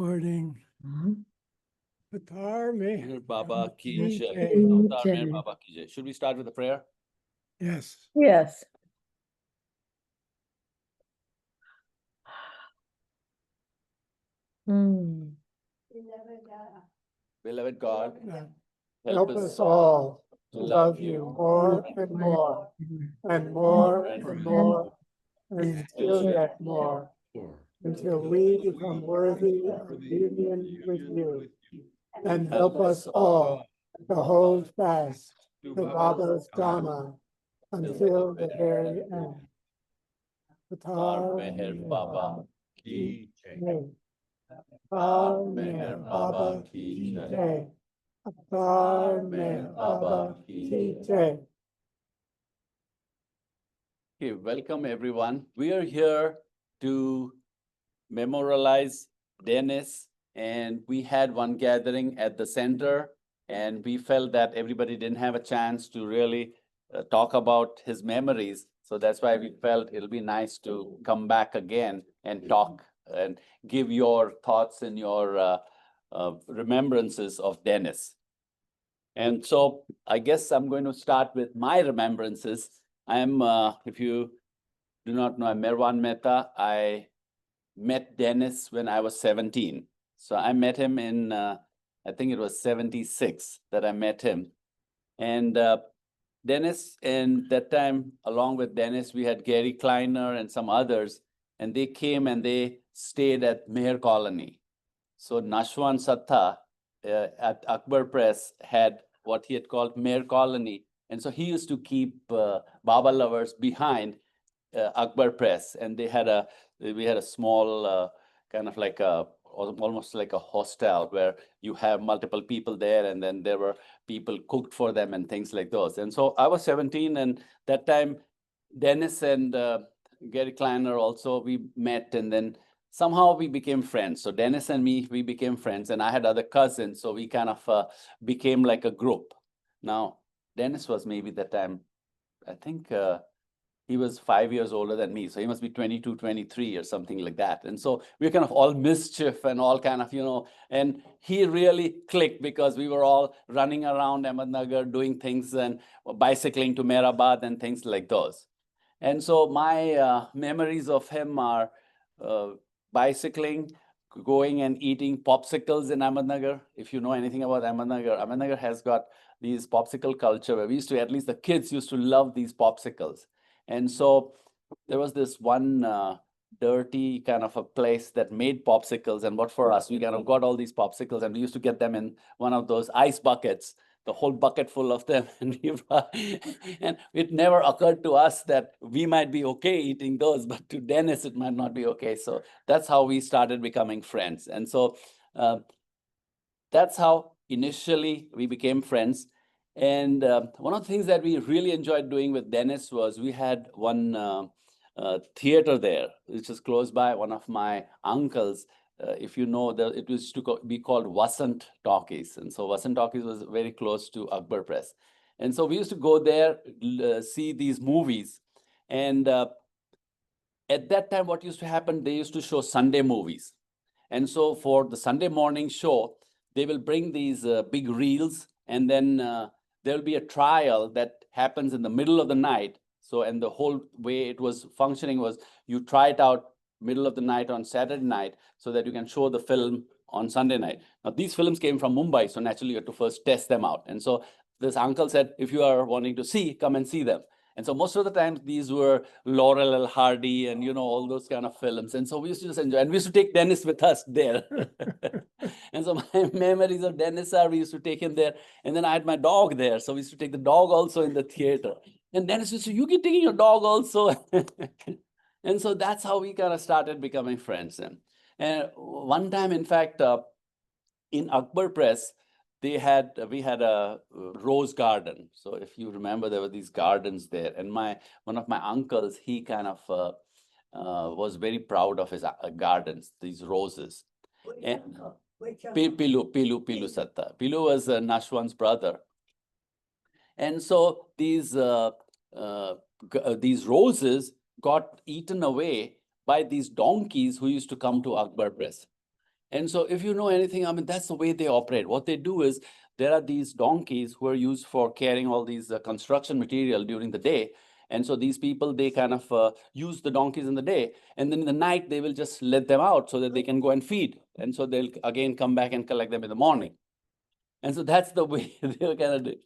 recording. Avatar Meher Baba ki Ki jai. Jai. Avatar Meher Baba ki jai. Should we start with the prayer? Yes. Yes. Mm. Beloved God, Help us all to love you more and more, and more and more, and still yet more, until we become worthy of union with you. And help us all to hold fast to Baba's Dharma until the very end. Avatar Meher Baba ki Jai. Avatar Meher Baba ki Jai. Avatar Meher Baba ki Jai. Okay, welcome everyone. We are here to memorialize Dennis, and we had one gathering at the center, and we felt that everybody didn't have a chance to really talk about his memories. So that's why we felt it'll be nice to come back again and talk and give your thoughts and your remembrances of Dennis. And so I guess I'm going to start with my remembrances. If you do not know, I'm Merwan Mehta. I met Dennis when I was 17. So I met him in, I think it was 76 that I met him. And Dennis, and that time, along with Dennis, we had Gary Kleiner and some others, and they came and they stayed at Meher Colony. So Nashwan Satta at Akbar Press had what he had called Meher Colony. And so he used to keep Baba lovers behind Akbar Press, and we had a small kind of like almost like a hostel where you have multiple people there, and then there were people cooked for them and things like those. And so I was 17, and that time Dennis and Gary Kleiner also, we met, and then somehow we became friends. So Dennis and me, we became friends, and I had other cousins, so we kind of became like a group. Now, Dennis was maybe that time, I think he was 5 years older than me. So he must be 22, 23 or something like that. And so we were kind of all mischief and all kind of, and he really clicked because we were all running around Ahmednagar doing things and bicycling to Mehrabad and things like those. And so my memories of him are bicycling, going and eating popsicles in Ahmednagar. If you know anything about Ahmednagar, Ahmednagar has got these popsicle culture where we used to, at least the kids used to love these popsicles. And so there was this one dirty kind of a place that made popsicles. And what for us, we kind of got all these popsicles, and we used to get them in one of those ice buckets, the whole bucket full of them. And it never occurred to us that we might be okay eating those, but to Dennis, it might not be okay. So that's how we started becoming friends. And so that's how initially we became friends. And one of the things that we really enjoyed doing with Dennis was we had one theater there, which is close by. One of my uncles, if you know, it used to be called Vasant Talkies. And so Vasant Talkies was very close to Akbar Press. And so we used to go there, see these movies. And at that time, what used to happen, they used to show Sunday movies. And so for the Sunday morning show, they will bring these big reels, and then there'll be a trial that happens in the middle of the night. So, and the whole way it was functioning was you try it out middle of the night on Saturday night so that you can show the film on Sunday night. Now, these films came from Mumbai, so naturally you have to first test them out. And so this uncle said, if you are wanting to see, come and see them. And so most of the times these were Laurel and Hardy and, all those kind of films. And so we used to just enjoy, and we used to take Dennis with us there. And so my memories of Dennis are, we used to take him there. And then I had my dog there. So we used to take the dog also in the theater. And Dennis used to say, you keep taking your dog also. And so that's how we kind of started becoming friends. And one time, in fact, in Akbar Press, we had a rose garden. So if you remember, there were these gardens there. And one of my uncles, he kind of was very proud of his gardens, these roses. And Pilu Satta. Pilu was Nashwan's brother. And so these roses got eaten away by these donkeys who used to come to Akbar Press. And so if you know anything, I mean, that's the way they operate. What they do is there are these donkeys who are used for carrying all these construction material during the day. And so these people, they kind of use the donkeys in the day. And then in the night, they will just let them out so that they can go and feed. And so they'll again come back and collect them in the morning. And so that's the way they were kind of doing.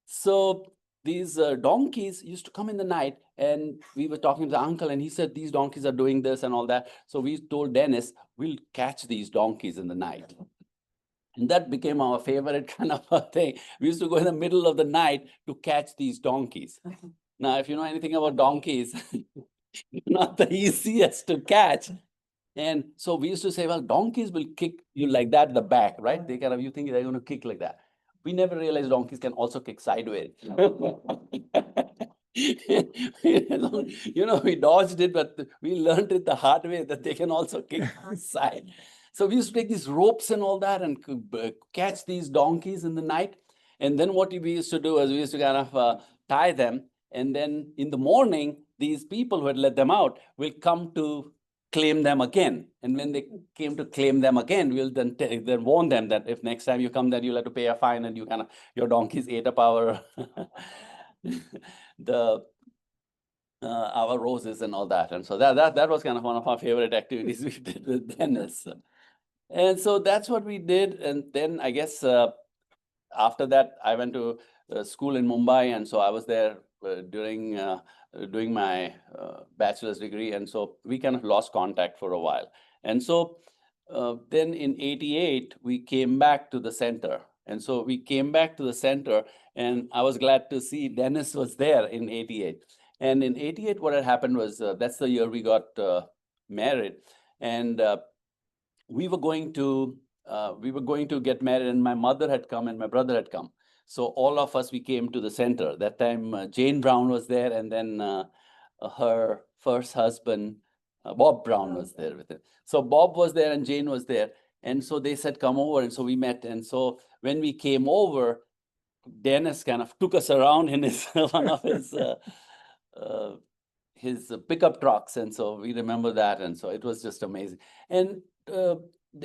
So these donkeys used to come in the night, and we were talking to the uncle, and he said, these donkeys are doing this and all that. So we told Dennis, we'll catch these donkeys in the night. And that became our favorite kind of a thing. We used to go in the middle of the night to catch these donkeys. Now, if you know anything about donkeys, not the easiest to catch. And so we used to say, well, donkeys will kick you like that in the back, right? They kind of, you think they're going to kick like that. We never realized donkeys can also kick sideways. We dodged it, but we learned it the hard way that they can also kick side. So we used to take these ropes and all that and catch these donkeys in the night. And then what we used to do is we used to kind of tie them. And then in the morning, these people who had let them out will come to claim them again. And when they came to claim them again, we'll then warn them that if next time you come, then you'll have to pay a fine, and your donkeys ate up our our roses and all that. And so that was kind of one of our favorite activities we did with Dennis. And so that's what we did. And then I guess after that, I went to school in Mumbai, and so I was there during doing my bachelor's degree. And so we kind of lost contact for a while. And so then in '88, we came back to the center. And so we came back to the center, and I was glad to see Dennis was there in '88. And in '88, what had happened was that's the year we got married. And we were going to get married, and my mother had come and my brother had come. So all of us, we came to the center. That time, Jane Brown was there, and then her first husband, Bob Brown, was there with it. So Bob was there and Jane was there. And so they said, come over. And so we met. And so when we came over, Dennis kind of took us around in his one of his pickup trucks. And so we remember that. And so it was just amazing. And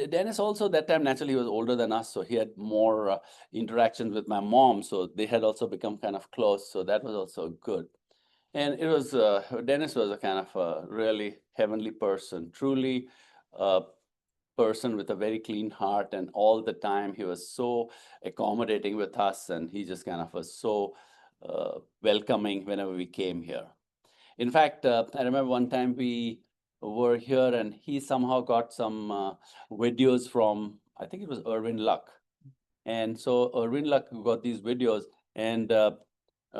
Dennis also, that time, naturally, he was older than us, so he had more interactions with my mom. So they had also become kind of close. So that was also good. And it was Dennis was a kind of a really heavenly person, truly a person with a very clean heart. And all the time, he was so accommodating with us, and he just kind of was so welcoming whenever we came here. In fact, I remember one time we were here, and he somehow got some videos from, I think it was Erwin Luck. And so Erwin Luck got these videos, and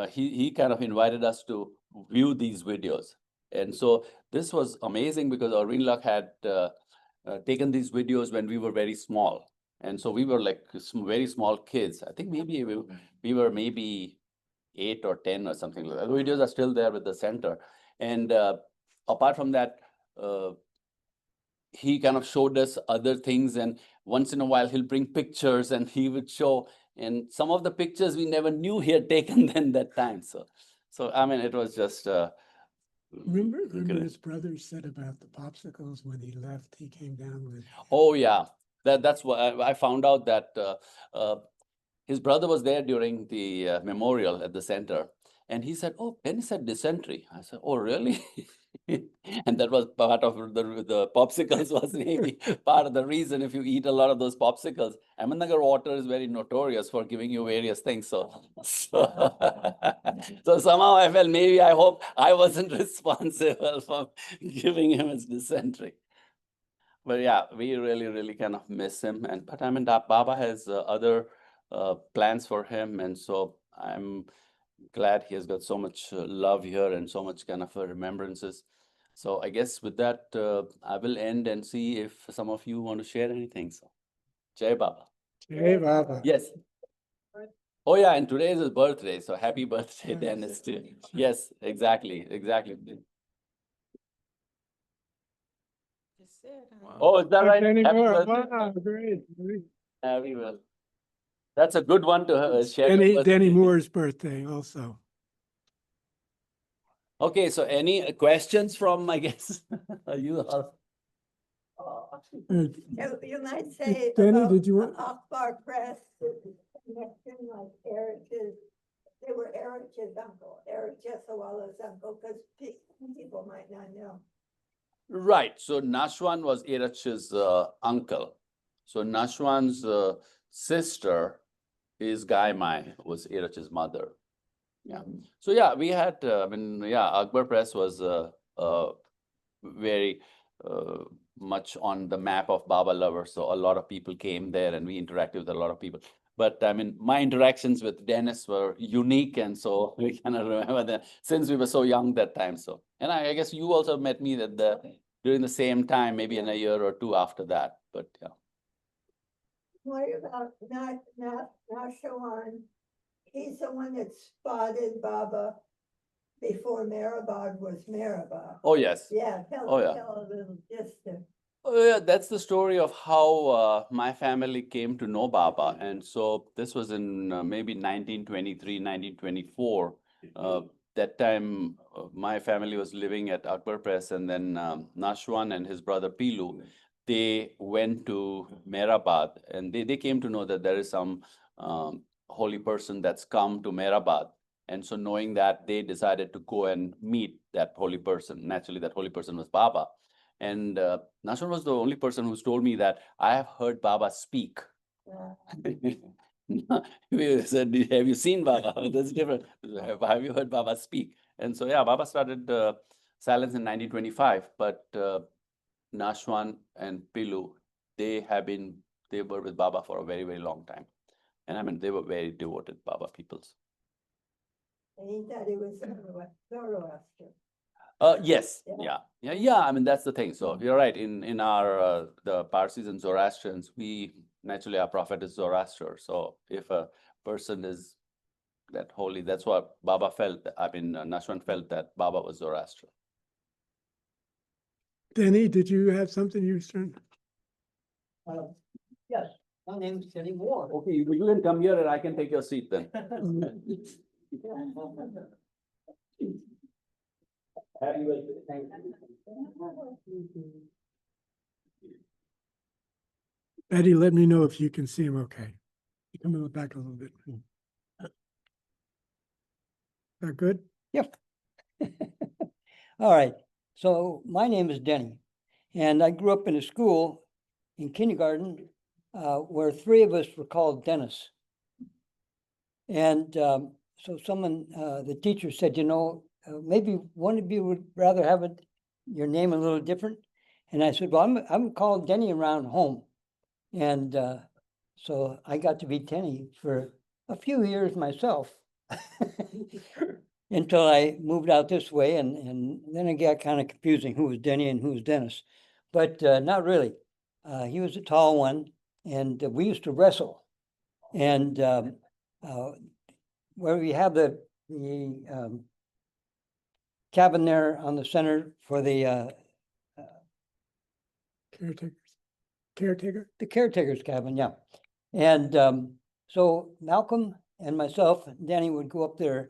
he kind of invited us to view these videos. And so this was amazing because Erwin Luck had taken these videos when we were very small. And so we were like very small kids. I think maybe we were maybe 8 or 10 or something like that. The videos are still there with the center. And apart from that, he kind of showed us other things, and once in a while he'll bring pictures and he would show, and some of the pictures we never knew he had taken then that time. So I mean, it was just Remember his brother said about the popsicles when he left, he came down with. Oh yeah, that's what I found out, that his brother was there during the memorial at the center, and he said, "Oh, Dennis had dysentery." I said, "Oh, really?" And that was part of the popsicles was maybe part of the reason. If you eat a lot of those popsicles, Ahmednagar water is very notorious for giving you various things. So somehow I felt, maybe, I hope I wasn't responsible for giving him his dysentery. But yeah, we really kind of miss him. But I mean, Baba has other plans for him, and so I'm glad he has got so much love here and so much kind of remembrances. So I guess with that, I will end and see if some of you want to share anything. So, Jai Baba. Hey, Baba. Yes. Oh yeah, and today is his birthday. So happy birthday, Yes. Dennis. Too. Yes, exactly. Oh, is that right? Any Happy more? birthday. Wow, great. Happy birthday. That's a good one to share. Denny Moore's birthday also. Okay, so any questions from, I guess, you all? You might say Danny, about did you want- Akbar Press, connection like Eric's, they were Eric's uncle, Eric Jesawala's uncle, because people might not know. Right, so Nashwan was Irach's uncle. So Nashwan's sister is Gaimai, was Irach's mother. Yeah, so yeah, we had, Akbar Press was very much on the map of Baba lovers. So a lot of people came there and we interacted with a lot of people. But I mean, my interactions with Dennis were unique, and so we cannot remember that since we were so young that time. So, and I guess you also met me during the same time, maybe in a year or two after that. But yeah. What about Nashawan? He's the one that spotted Baba before Merabad was Merabad. Oh yes. Yeah, tell Oh, yeah. tell a little distance. Oh, yeah, that's the story of how my family came to know Baba. And so this was in maybe 1923, 1924. That time, my family was living at Akbar Press, and then Nashwan and his brother Pilu, they went to Mehrabad, and they came to know that there is some holy person that's come to Mehrabad. And so knowing that, they decided to go and meet that holy person. Naturally, that holy person was Baba. And Nashwan was the only person who's told me that I have heard Baba speak. We said, have you seen Baba? That's different. Have you heard Baba speak? And so, yeah, Baba started silence in 1925, but Nashwan and Pilu, they were with Baba for a very, very long time. And I mean, they were very devoted Baba peoples. And he thought he was Zoroaster. Yes, Yeah. yeah. I mean, that's the thing. So you're right. In our the Parsis and Zoroastrians, we naturally our prophet is Zoroaster. So if a person is that holy, that's what Baba felt. I mean, Nashwan felt that Baba was Zoroaster. Danny, did you have something you was trying? Yes, my name is Denny Moore. Okay, you can come here and I can take your seat then. Betty, let me know if you can see him okay. You come in the back a little bit. That good? Yep. All right, so my name is Denny, and I grew up in a school in kindergarten where three of us were called Dennis. And so the teacher said, maybe one of you would rather have your name a little different. And I said, well, I'm called Denny around home. And so I got to be Denny for a few years myself until I moved out this way. And then it got kind of confusing who was Denny and who was Dennis. But not really. He was a tall one, and we used to wrestle. And where we have the cabin there on the center for the Caretaker? the caretaker's cabin, yeah. And so Malcolm and myself, and Danny would go up there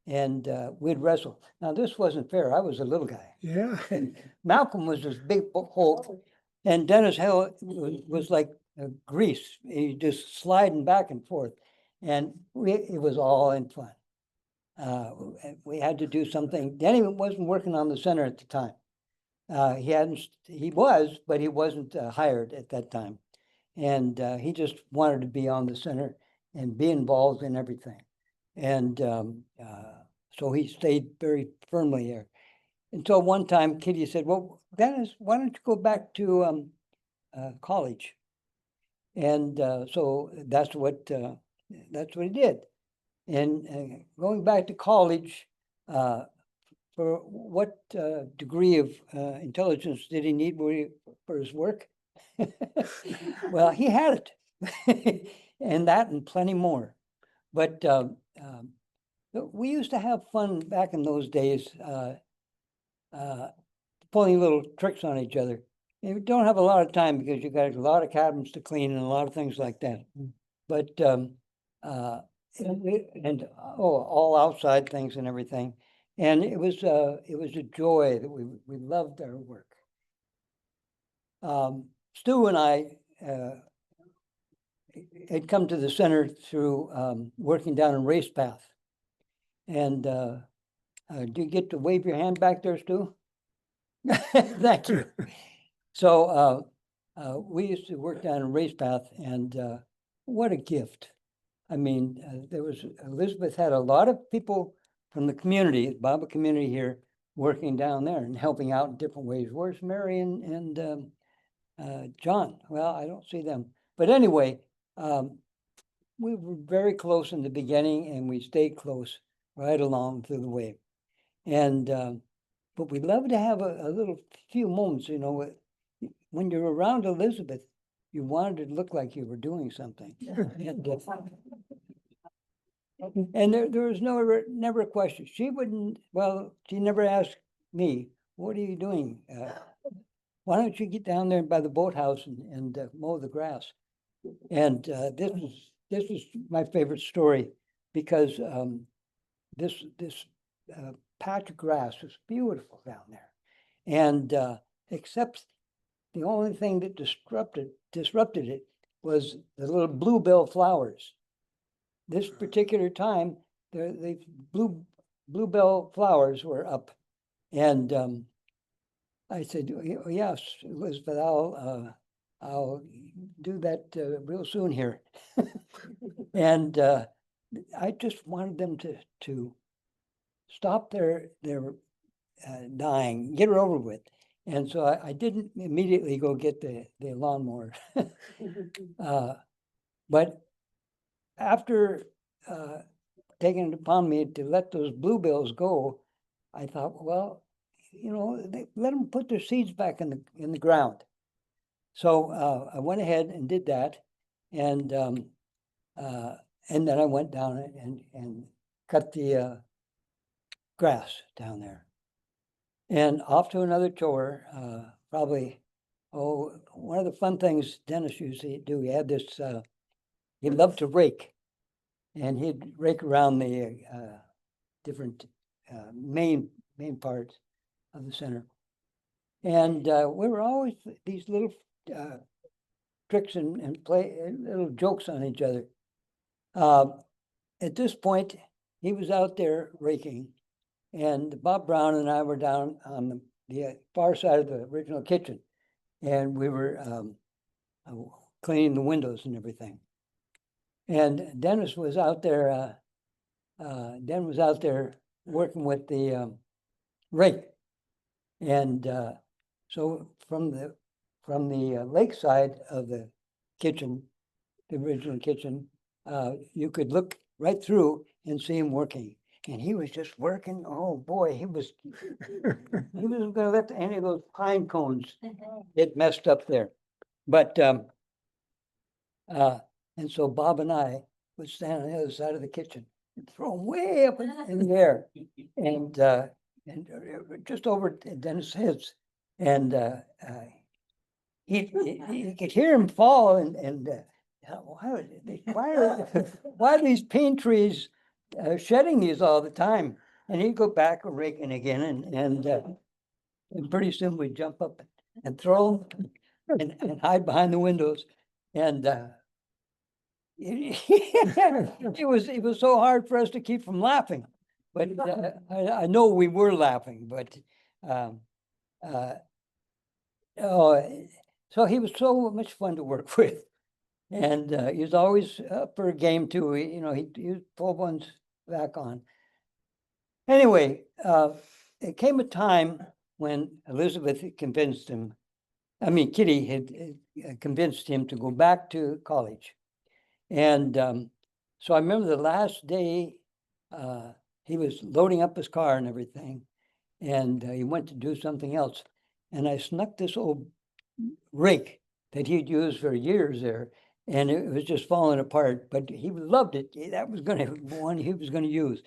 and we'd wrestle. Now, this wasn't fair. I was a little guy. Yeah. Malcolm was this big Hulk, and Dennis was like grease. He just sliding back and forth. And it was all in fun. We had to do something. Danny wasn't working on the center at the time. He was, but he wasn't hired at that time. And he just wanted to be on the center and be involved in everything. And so he stayed very firmly there. Until one time, Kitty said, well, Dennis, why don't you go back to college? And so that's what he did. And going back to college, for what degree of intelligence did he need for his work? Well, he had it, and that and plenty more. But we used to have fun back in those days, pulling little tricks on each other. And we don't have a lot of time because you got a lot of cabins to clean and a lot of things like that. But all outside things and everything. And it was a joy that we loved our work. Stu and I had come to the center through working down in Race Path. And do you get to wave your hand back there, Stu? Thank you. So we used to work down in Race Path, and what a gift. I mean, Elizabeth had a lot of people from the community, the Baba community here, working down there and helping out in different ways. Where's Mary and John? Well, I don't see them. But anyway, we were very close in the beginning, and we stayed close right along through the way. And but we love to have a little few moments, you know, when you're around Elizabeth, you wanted to look like you were doing something. And there was never a question. She wouldn't, well, she never asked me, what are you doing? Why don't you get down there by the boathouse and mow the grass? And this was my favorite story, because this patch of grass was beautiful down there. And except the only thing that disrupted it was the little bluebell flowers. This particular time, the bluebell flowers were up. And I said, yes, Elizabeth, I'll do that real soon here. And I just wanted them to stop their dying, get it over with. And so I didn't immediately go get the lawnmower. But after taking it upon me to let those bluebells go, I thought, well, you know, let them put their seeds back in the ground. So I went ahead and did that, and then I went down and cut the grass down there, and off to another chore. Probably, one of the fun things Dennis used to do. He had this. He loved to rake, and he'd rake around the different main parts of the center. And we were always these little tricks and play little jokes on each other. At this point, he was out there raking, and Bob Brown and I were down on the far side of the original kitchen, and we were cleaning the windows and everything. And Dennis was out there. Den was out there working with the rake, and so from the lakeside of the kitchen, the original kitchen, you could look right through and see him working. And he was just working. Oh boy, he wasn't going to let any of those pine cones get messed up there. But and so Bob and I would stand on the other side of the kitchen and throw them way up in the air, and just over Dennis' heads, and he could hear him fall, and why are these pine trees shedding these all the time? And he'd go back raking again, and pretty soon we'd jump up and throw them and hide behind the windows, and it was so hard for us to keep from laughing, but I know we were laughing, but so he was so much fun to work with, and he was always up for a game too. You know, he'd pull ones back on. Anyway, it came a time when Elizabeth had convinced him, Kitty had convinced him to go back to college. And so I remember the last day he was loading up his car and everything, and he went to do something else. And I snuck this old rake that he'd used for years there, and it was just falling apart, but he loved it. That was going to be one he was going to use.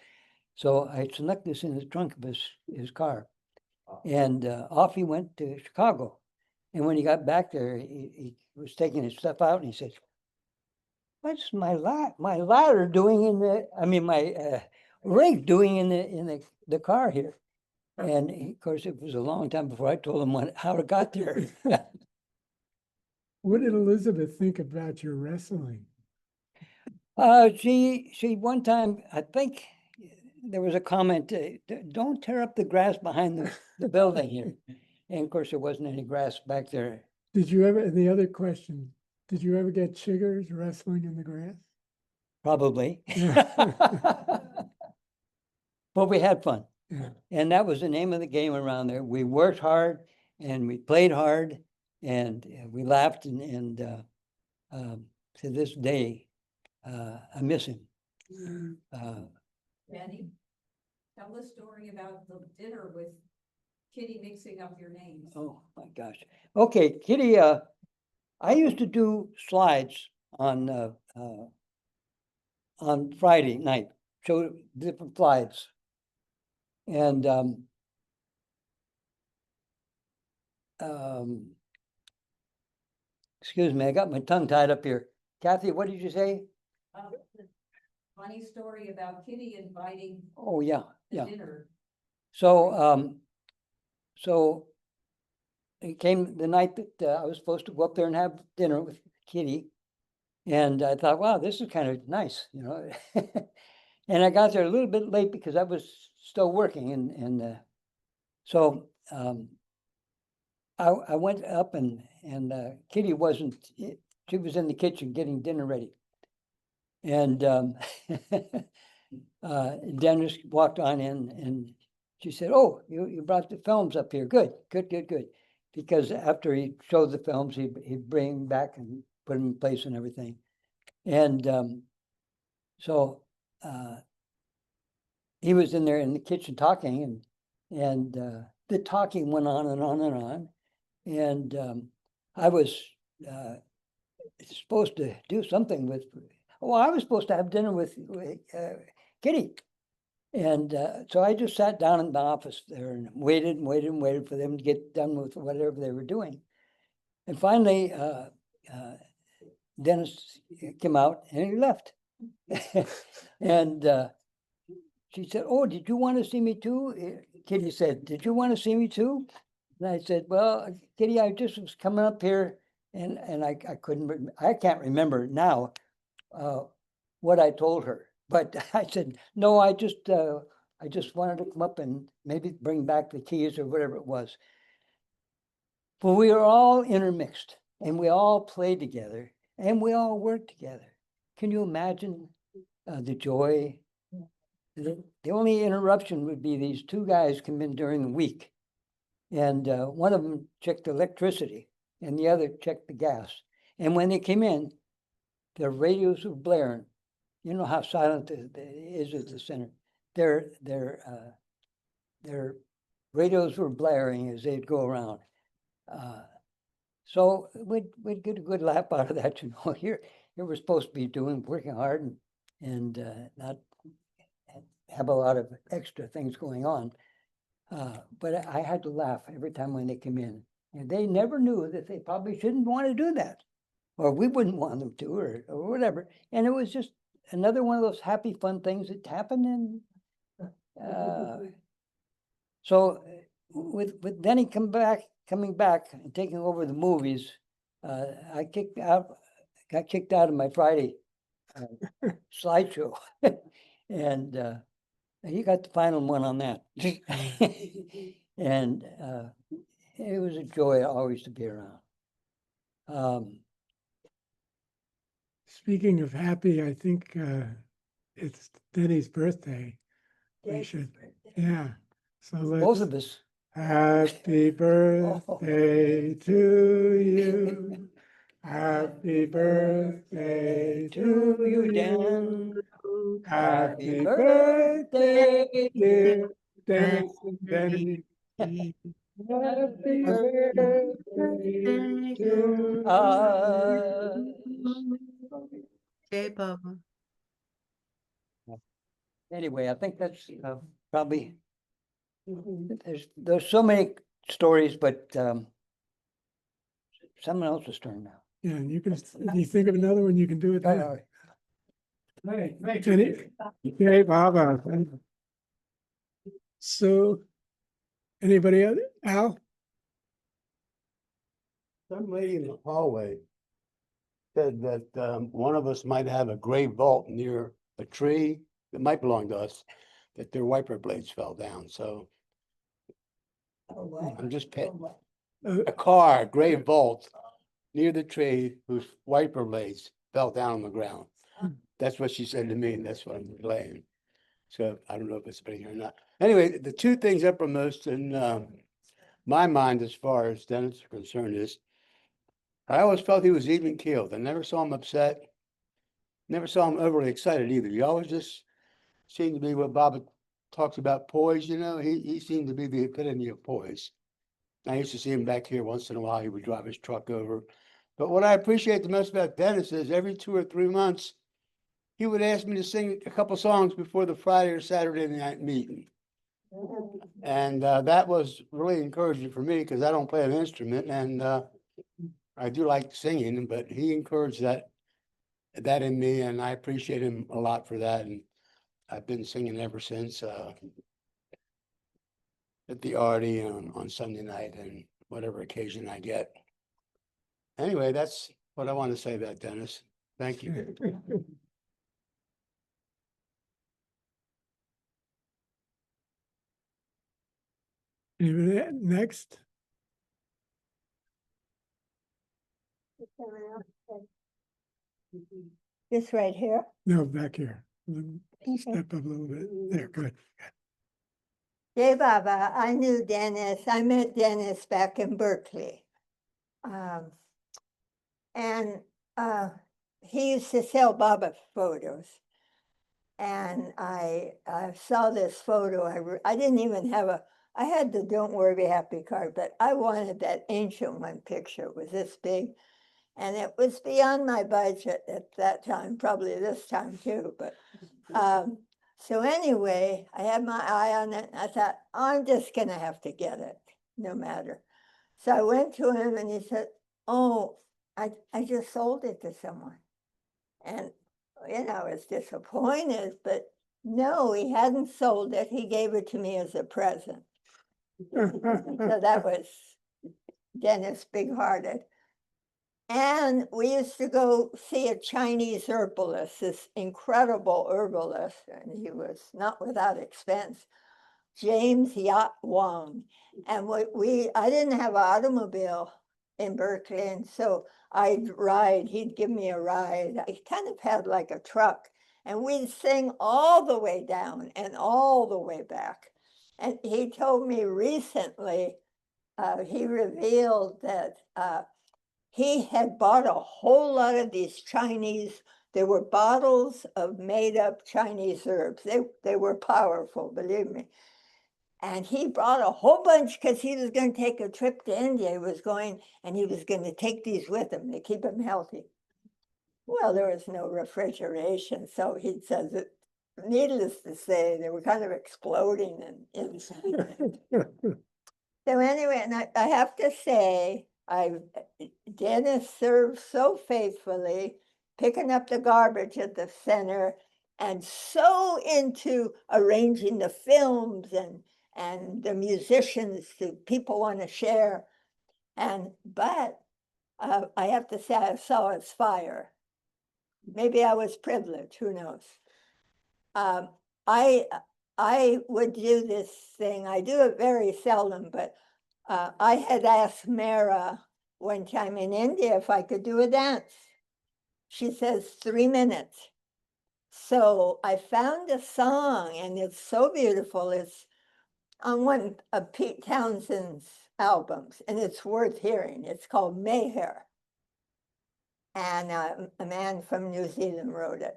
So I snuck this in the trunk of his car, and off he went to Chicago. And when he got back there, he was taking his stuff out, and he said, "What's my ladder doing in the? My rake doing in the car here?" And of course, it was a long time before I told him how it got there. What did Elizabeth think about your wrestling? She one time, I think there was a comment, don't tear up the grass behind the building here. And of course, there wasn't any grass back there. Did you ever, and the other question, did you ever get chiggers wrestling in the grass? Probably. Yeah. But we had fun. Yeah. And that was the name of the game around there. We worked hard and we played hard and we laughed to this day, I miss him. Danny, tell the story about the dinner with Kitty mixing up your names. Oh my gosh. Okay, Kitty, I used to do slides on Friday night, show different slides. And excuse me, I got my tongue tied up here. Kathy, what did you say? Funny story about Kitty inviting Oh, yeah, the yeah. dinner. So, so it came the night that I was supposed to go up there and have dinner with Kitty. And I thought, wow, this is kind of nice, you know. And I got there a little bit late because I was still working. And so I went up and Kitty wasn't, she was in the kitchen getting dinner ready. And Dennis walked on in and she said, oh, you brought the films up here. Good. Because after he showed the films, he'd bring them back and put them in place and everything. And so he was in there in the kitchen talking and the talking went on and on and on. And I was supposed to do something with, I was supposed to have dinner with Kitty. And so I just sat down in the office there and waited for them to get done with whatever they were doing. And finally, Dennis came out and he left. And she said, oh, did you want to see me too? Kitty said, did you want to see me too? And I said, well, Kitty, I just was coming up here and I can't remember now what I told her. But I said, no, I just wanted to come up and maybe bring back the keys or whatever it was. But we were all intermixed and we all played together and we all worked together. Can you imagine the joy? The only interruption would be these two guys come in during the week. And one of them checked the electricity and the other checked the gas. And when they came in, their radios were blaring. You know how silent it is at the center. Their radios were blaring as they'd go around. So we'd get a good laugh out of that, you know. Here we're supposed to be working hard and not have a lot of extra things going on. But I had to laugh every time when they came in. And they never knew that they probably shouldn't want to do that. Or we wouldn't want them to, or whatever. And it was just another one of those happy, fun things that happened. And so with Denny coming back and taking over the movies, I got kicked out of my Friday slideshow. And he got the final one on that. And it was a joy always to be around. Speaking of happy, I think it's Denny's birthday. We should, yeah. So Both let's, of us. happy birthday to you. Happy birthday to you, you. Dan. Happy birthday, dear Dennis and Denny. Happy birthday to Hey, Papa. Anyway, I think that's probably, there's so many stories, but someone else's turn now. Yeah, and you can, if you think of another one, you can do it now. Okay, Baba. So, anybody else? Al? Some lady in the hallway said that one of us might have a grave vault near a tree that might belong to us, that their wiper blades fell down. So I'm just a car, a grave vault near the tree whose wiper blades fell down on the ground. That's what she said to me, and that's what I'm relaying. So I don't know if it's been here or not. Anyway, the two things uppermost in my mind, as far as Dennis is concerned, is I always felt he was even keeled. I never saw him upset. Never saw him overly excited either. He always just seemed to be what Bob talks about, poise. You know, he seemed to be the epitome of poise. I used to see him back here once in a while. He would drive his truck over. But what I appreciate the most about Dennis is every 2 or 3 months, he would ask me to sing a couple songs before the Friday or Saturday night meeting. And that was really encouraging for me because I don't play an instrument, and I do like singing, but he encouraged that in me, and I appreciate him a lot for that. And I've been singing ever since at the Artie on Sunday night and whatever occasion I get. Anyway, that's what I want to say about Dennis. Thank you. Anybody next? This right here. No, back here. Step up a little bit. There, good. Hey, Baba, I knew Dennis. I met Dennis back in Berkeley. And he used to sell Baba photos. And I saw this photo. I didn't even have I had the Don't Worry Be Happy card, but I wanted that ancient one picture. It was this big. And it was beyond my budget at that time, probably this time too. But so anyway, I had my eye on it. And I thought, I'm just going to have to get it, no matter. So I went to him and he said, oh, I just sold it to someone. And, you know, I was disappointed, but no, he hadn't sold it. He gave it to me as a present. So that was Dennis big-hearted. And we used to go see a Chinese herbalist, this incredible herbalist, and he was not without expense, James Yat Wang. And I didn't have an automobile in Berkeley, and so I'd ride, he'd give me a ride. I kind of had like a truck, and we'd sing all the way down and all the way back. And he told me recently, he revealed that he had bought a whole lot of these Chinese, there were bottles of made up Chinese herbs. They were powerful, believe me. And he brought a whole bunch because he was going to take a trip to India. He was going, and he was going to take these with him to keep him healthy. Well, there was no refrigeration, so he says that, needless to say, they were kind of exploding inside. So anyway, and I have to say, Dennis served so faithfully, picking up the garbage at the center, and so into arranging the films and the musicians that people want to share. But I have to say, I saw his fire. Maybe I was privileged, who knows? I would do this thing. I do it very seldom, but I had asked Mara one time in India if I could do a dance. She says 3 minutes. So I found a song, and it's so beautiful. It's on one of Pete Townshend's albums, and it's worth hearing. It's called Mayhair. And a man from New Zealand wrote it.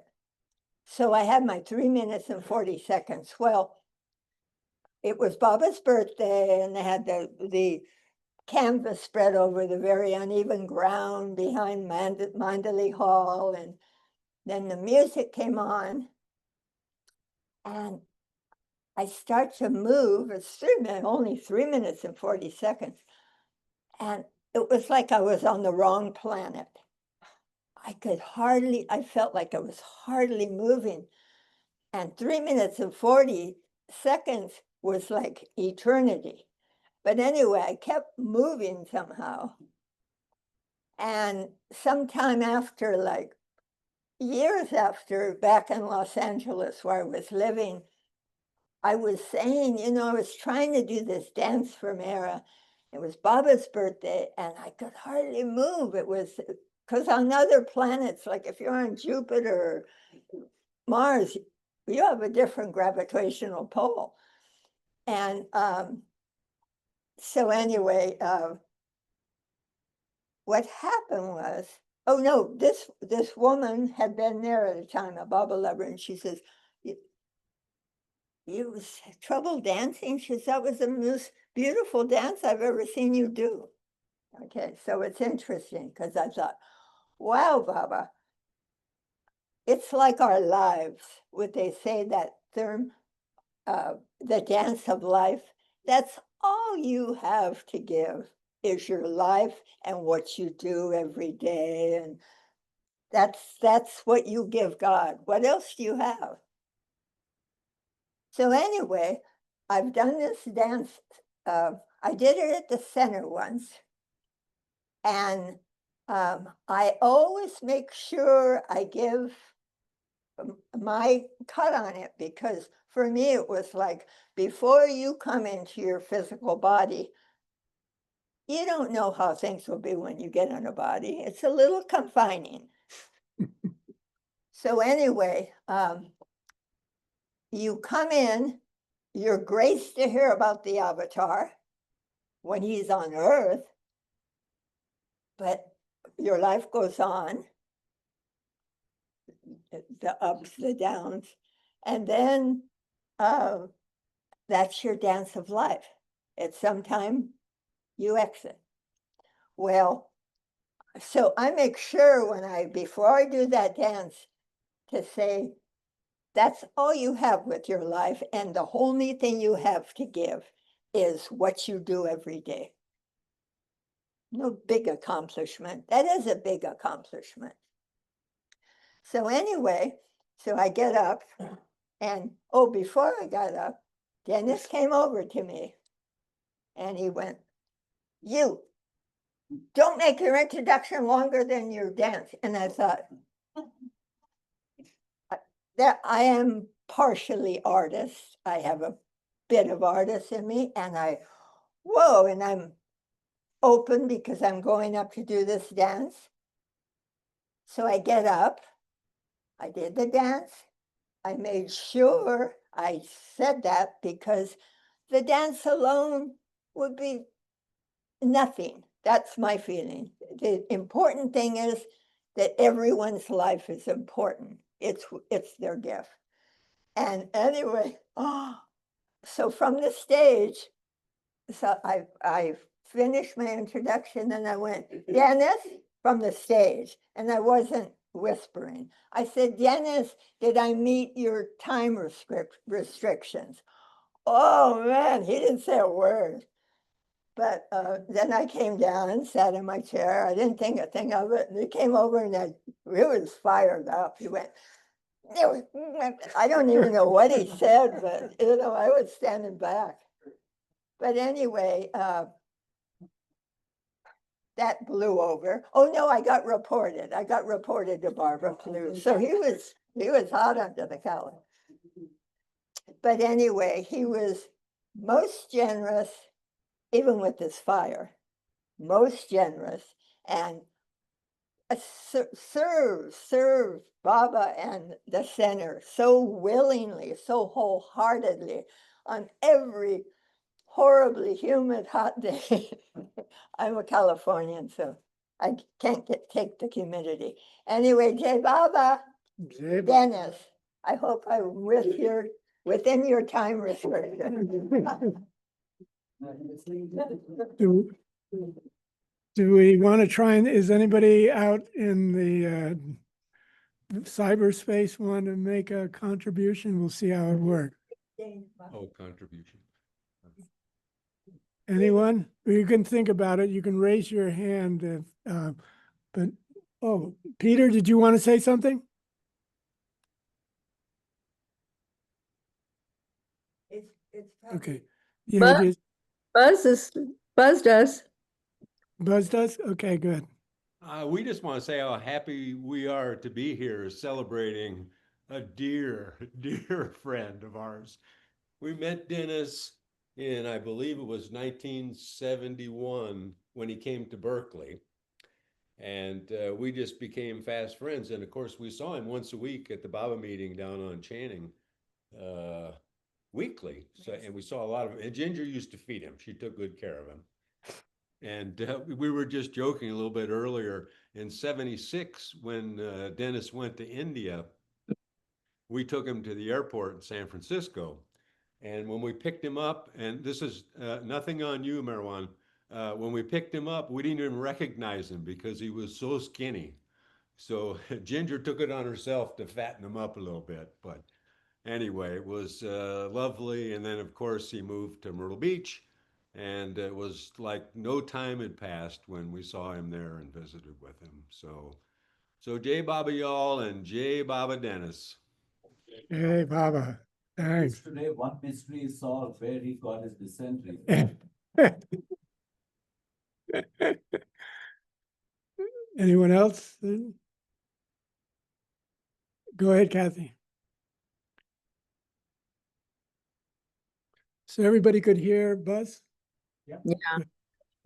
So I had my 3 minutes and 40 seconds. Well, it was Baba's birthday, and they had the canvas spread over the very uneven ground behind Mandalay Hall. And then the music came on, and I start to move. It's 3 minutes, only 3 minutes and 40 seconds. And it was like I was on the wrong planet. I felt like I was hardly moving. And 3 minutes and 40 seconds was like eternity. But anyway, I kept moving somehow. And sometime after, like years after, back in Los Angeles where I was living, I was saying, you know, I was trying to do this dance for Mara. It was Baba's birthday, and I could hardly move. It was because on other planets, like if you're on Jupiter or Mars, you have a different gravitational pull. And so anyway, what happened was, oh no, this woman had been there at a time, a Baba lover, and she says, you was trouble dancing? She said, that was the most beautiful dance I've ever seen you do. Okay, so it's interesting because I thought, wow, Baba, it's like our lives. Would they say that term, the dance of life? That's all you have to give is your life and what you do every day. And that's what you give God. What else do you have? So anyway, I've done this dance. I did it at the center once. And I always make sure I give my cut on it, because for me, it was like, before you come into your physical body, you don't know how things will be when you get in a body. It's a little confining. So anyway, you come in, you're graced to hear about the avatar when he's on Earth, but your life goes on, the ups, the downs, and then that's your dance of life. At some time, you exit. Well, so I make sure before I do that dance, to say, that's all you have with your life, and the only thing you have to give is what you do every day. No big accomplishment. That is a big accomplishment. So anyway, so I get up, and before I got up, Dennis came over to me, and he went, you, don't make your introduction longer than your dance. And I thought, that I am partially artist. I have a bit of artist in me, and and I'm open because I'm going up to do this dance. So I get up, I did the dance. I made sure I said that because the dance alone would be nothing. That's my feeling. The important thing is that everyone's life is important. It's their gift. And anyway, so from the stage, so I finished my introduction, and I went, Dennis, from the stage, and I wasn't whispering. I said, Dennis, did I meet your time restrictions? Oh man, he didn't say a word. But then I came down and sat in my chair. I didn't think a thing of it. And he came over, and he was fired up. He went, I don't even know what he said, but I was standing back. But anyway, that blew over. Oh no, I got reported. I got reported to Barbara Plouffe. So he was hot under the collar. But anyway, he was most generous, even with his fire, most generous, and serve Baba and the center so willingly, so wholeheartedly on every horribly humid hot day. I'm a Californian, so I can't take the humidity. Anyway, Jai Baba, Dennis, I hope I'm within your time restriction. Do we want to try is anybody out in the cyberspace want to make a contribution? We'll see how it works. Contribution. Anyone? You can think about it. You can raise your hand. Peter, did you want to say something? Okay. Yeah, Buzz does. Buzz does? Okay, good. We just want to say how happy we are to be here celebrating a dear, dear friend of ours. We met Dennis in, I believe it was 1971 when he came to Berkeley. And we just became fast friends. And of course, we saw him once a week at the Baba meeting down on Channing weekly. So, and we saw a lot of him. And Ginger used to feed him. She took good care of him. And we were just joking a little bit earlier in '76 when Dennis went to India, we took him to the airport in San Francisco. And when we picked him up, and this is nothing on you, Merwan, when we picked him up, we didn't even recognize him because he was so skinny. So Ginger took it on herself to fatten him up a little bit. But anyway, it was lovely. And then, of course, he moved to Myrtle Beach. And it was like no time had passed when we saw him there and visited with him. So Jai Baba y'all and Jai Baba Dennis. Hey, Baba, thanks. Today, one mystery is solved where he got his dysentery. Anyone else? Go ahead, Kathy. So everybody could hear Buzz? Yeah.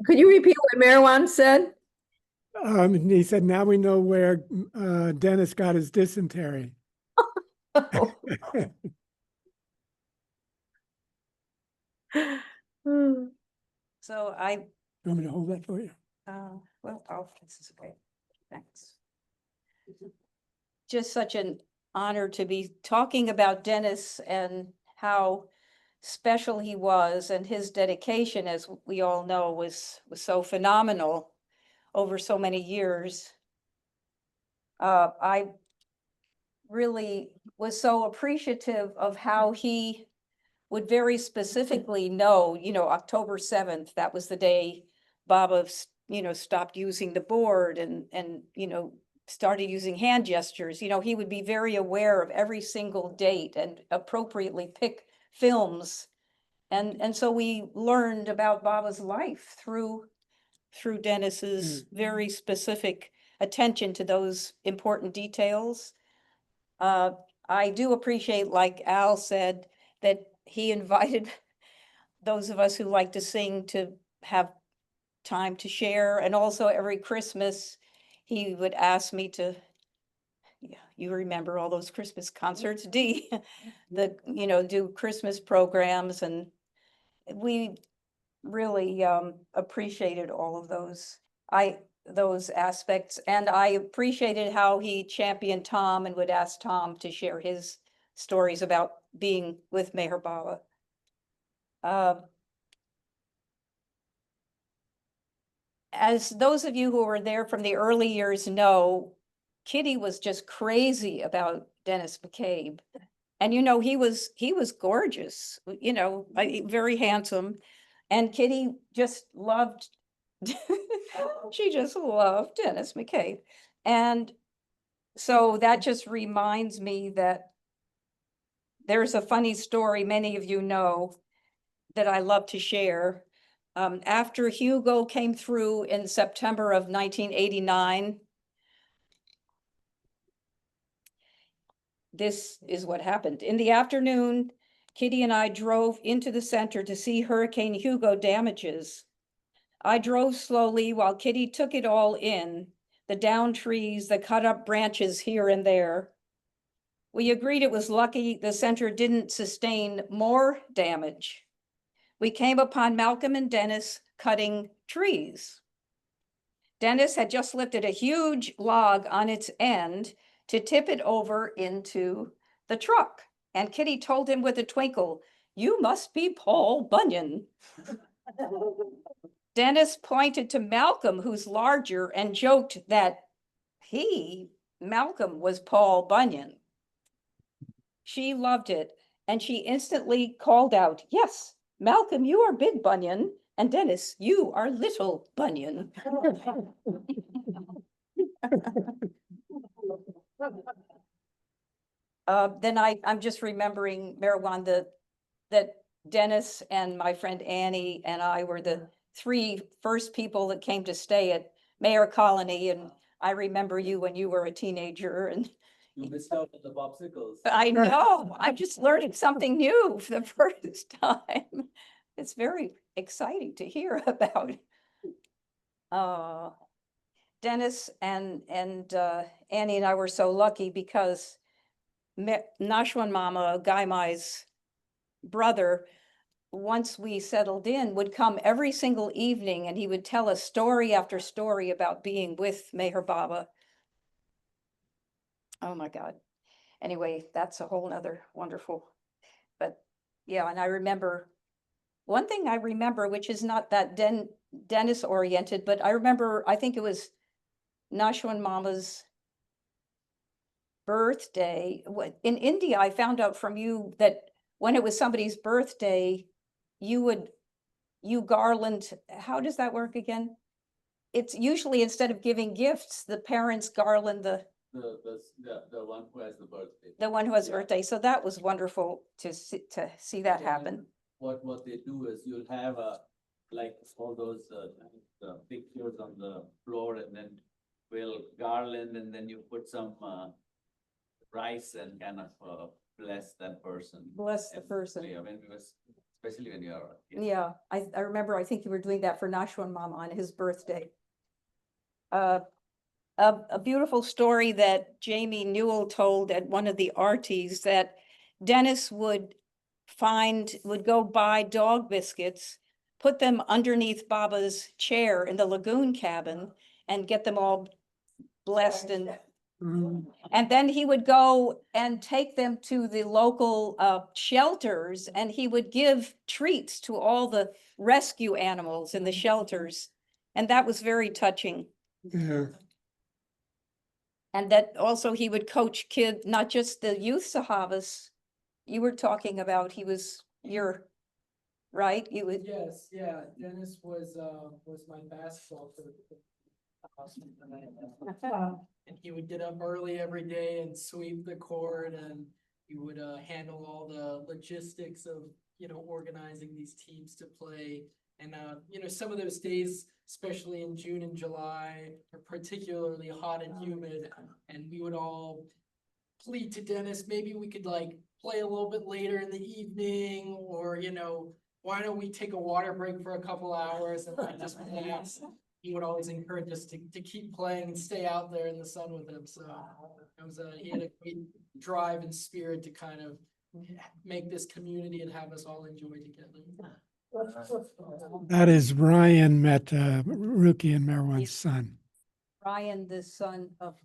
Could you repeat what Merwan said? And he said, now we know where Dennis got his dysentery. So I, You want me to hold that for you? this is okay. Thanks. Just such an honor to be talking about Dennis and how special he was, and his dedication, as we all know, was so phenomenal over so many years. I really was so appreciative of how he would very specifically know, October 7th, that was the day Baba, stopped using the board and started using hand gestures. He would be very aware of every single date and appropriately pick films. And so we learned about Baba's life through Dennis's very specific attention to those important details. I do appreciate, like Al said, that he invited those of us who like to sing to have time to share. And also every Christmas, he would ask me to, you remember all those Christmas concerts, Dee, do Christmas programs. And we really appreciated all of those aspects. And I appreciated how he championed Tom and would ask Tom to share his stories about being with Meher Baba. As those of you who were there from the early years know, Kitty was just crazy about Dennis McCabe. And he was gorgeous, very handsome. And Kitty just loved, she just loved Dennis McCabe. And so that just reminds me that there's a funny story many of you know that I love to share. After Hugo came through in September of 1989, this is what happened. In the afternoon, Kitty and I drove into the center to see Hurricane Hugo damages. I drove slowly while Kitty took it all in, the downed trees, the cut up branches here and there. We agreed it was lucky the center didn't sustain more damage. We came upon Malcolm and Dennis cutting trees. Dennis had just lifted a huge log on its end to tip it over into the truck. And Kitty told him with a twinkle, "You must be Paul Bunyan." Dennis pointed to Malcolm, who's larger, and joked that Malcolm, was Paul Bunyan. She loved it, and she instantly called out, "Yes, Malcolm, you are Big Bunyan, and Dennis, you are Little Bunyan." Then I'm just remembering, Merwan, that Dennis and my friend Annie and I were the three first people that came to stay at Mayor Colony, and I remember you when you were a teenager, and You missed out on the popsicles. I know, I'm just learning something new for the first time. It's very exciting to hear about. Dennis and Annie and I were so lucky because Nashwan Mama, Guy Mai's brother, once we settled in, would come every single evening and he would tell us story after story about being with Meher Baba. Oh my God. Anyway, that's a whole nother wonderful, but yeah, and I remember, one thing I remember, which is not that Dennis oriented, but I remember, I think it was Nashwan Mama's birthday. In India, I found out from you that when it was somebody's birthday, you garland, how does that work again? It's usually instead of giving gifts, the parents garland the one who has the birthday. the one who has Yeah. birthday. So that was wonderful to see that Yeah, happen. What they do is you'll have like all those the pictures on the floor, and then we'll garland, and then you put some rice and kind of bless that person. Bless the And, person. Yeah, especially when you're a kid. Yeah, I remember, I think you were doing that for Nashwan Mama on his birthday. A beautiful story that Jamie Newell told at one of the arties, that Dennis would go buy dog biscuits, put them underneath Baba's chair in the lagoon cabin and get them all blessed, and then he would go and take them to the local shelters, and he would give treats to all the rescue animals in the shelters. And that was very touching. Yeah. And that also he would coach kids, not just the youth Sahavas you were talking about. He was right? You would, Yes, yeah, Dennis was my basketball coach. And he would get up early every day and sweep the court, and he would handle all the logistics of, organizing these teams to play. And some of those days, especially in June and July, are particularly hot and humid, and we would all plead to Dennis, maybe we could like play a little bit later in the evening, or why don't we take a water break for a couple hours and like just relax. He would always encourage us to keep playing and stay out there in the sun with him. So it was he had a great drive and spirit to kind of make this community and have us all enjoy together. That is Ryan Mehta, Ruki and Merwan's son. Ryan, the son of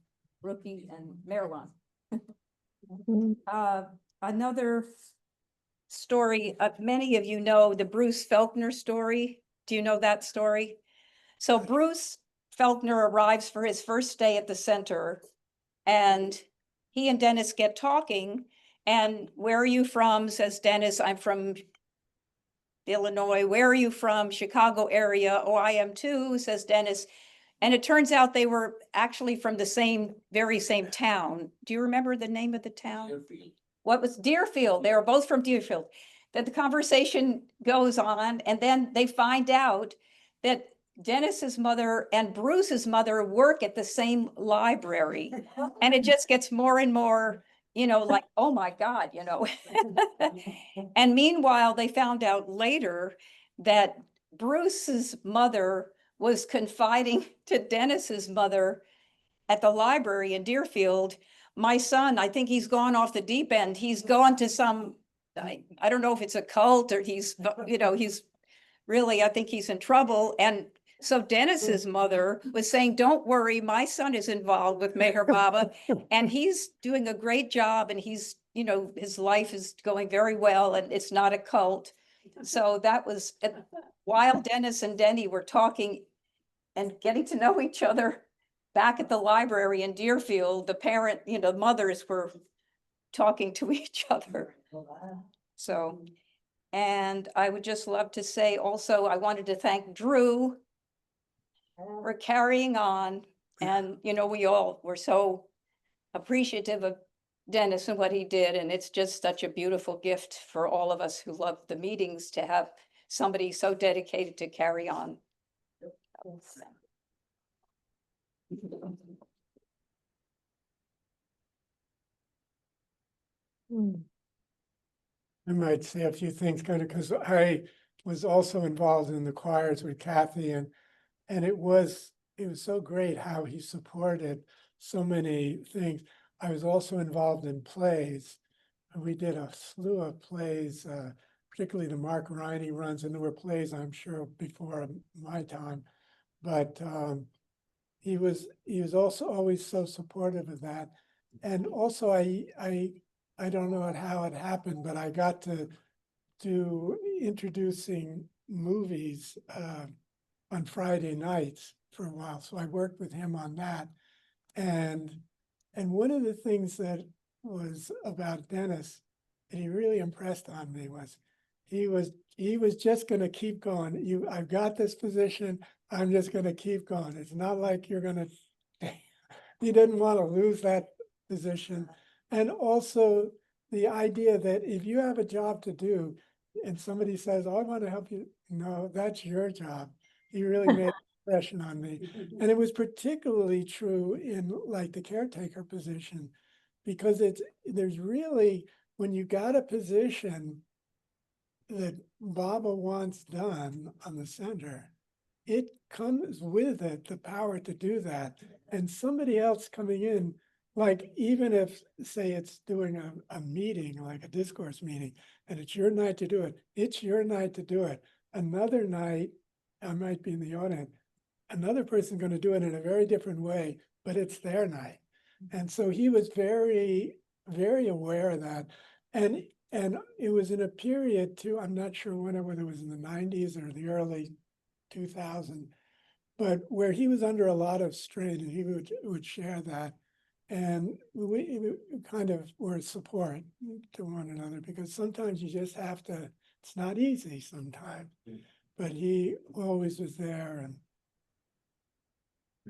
Ruki and Merwan. Another story, many of you know the Bruce Felkner story. Do you know that story? So Bruce Felkner arrives for his first day at the center, and he and Dennis get talking. And where are you from? Says Dennis, I'm from Illinois. Where are you from? Chicago area. Oh, I am too, says Dennis. And it turns out they were actually from the very same town. Do you remember the name of the town? Deerfield. What was Deerfield? They were both from Deerfield. Then the conversation goes on, and then they find out that Dennis's mother and Bruce's mother work at the same library. And it just gets more and more, like, oh my God, And meanwhile, they found out later that Bruce's mother was confiding to Dennis's mother at the library in Deerfield, my son, I think he's gone off the deep end. He's gone to some, I don't know if it's a cult or he's really, I think he's in trouble. And so Dennis's mother was saying, don't worry, my son is involved with Meher Baba and he's doing a great job, and he's, his life is going very well, and it's not a cult. So that was, while Dennis and Denny were talking and getting to know each other back at the library in Deerfield, the mothers were talking to each other. So, and I would just love to say also, I wanted to thank Drew for carrying on. And, we all were so appreciative of Dennis and what he did. And it's just such a beautiful gift for all of us who love the meetings to have somebody so dedicated to carry on. I might say a few things kind of because I was also involved in the choirs with Kathy and it was so great how he supported so many things. I was also involved in plays. And we did a slew of plays, particularly the Mark Riney runs, and there were plays, I'm sure, before my time. But he was also always so supportive of that. And also I don't know how it happened, but I got to do introducing movies on Friday nights for a while. So I worked with him on that. And one of the things that was about Dennis that he really impressed on me was he was just going to keep going. I've got this position. I'm just going to keep going. It's not like you're going to, he didn't want to lose that position. And also the idea that if you have a job to do and somebody says, oh, I want to help you. No, that's your job. He really made an impression on me. And it was particularly true in like the caretaker position, because there's really, when you got a position that Baba wants done on the center, it comes with it the power to do that. And somebody else coming in, like even if, say, it's doing a meeting, like a discourse meeting, and it's your night to do it, it's your night to do it. Another night, I might be in the audience, another person's going to do it in a very different way, but it's their night. And so he was very, very aware of that. And it was in a period too, I'm not sure whether it was in the 90s or the early 2000s, but where he was under a lot of strain and he would share that. And we kind of were support to one another, because sometimes you just have to, it's not easy sometimes, but he always was there.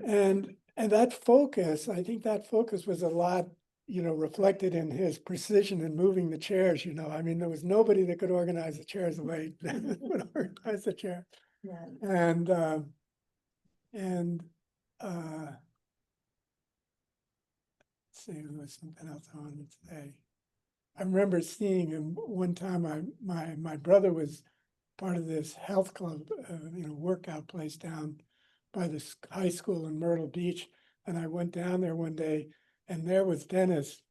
And that focus, I think that focus was a lot, reflected in his precision in moving the chairs, I mean, there was nobody that could organize the chairs the way Dennis would organize the chair. Yeah. And let's see, there was something else I wanted to say. I remember seeing him one time. My brother was part of this health club, workout place down by this high school in Myrtle Beach. And I went down there one day and there was Dennis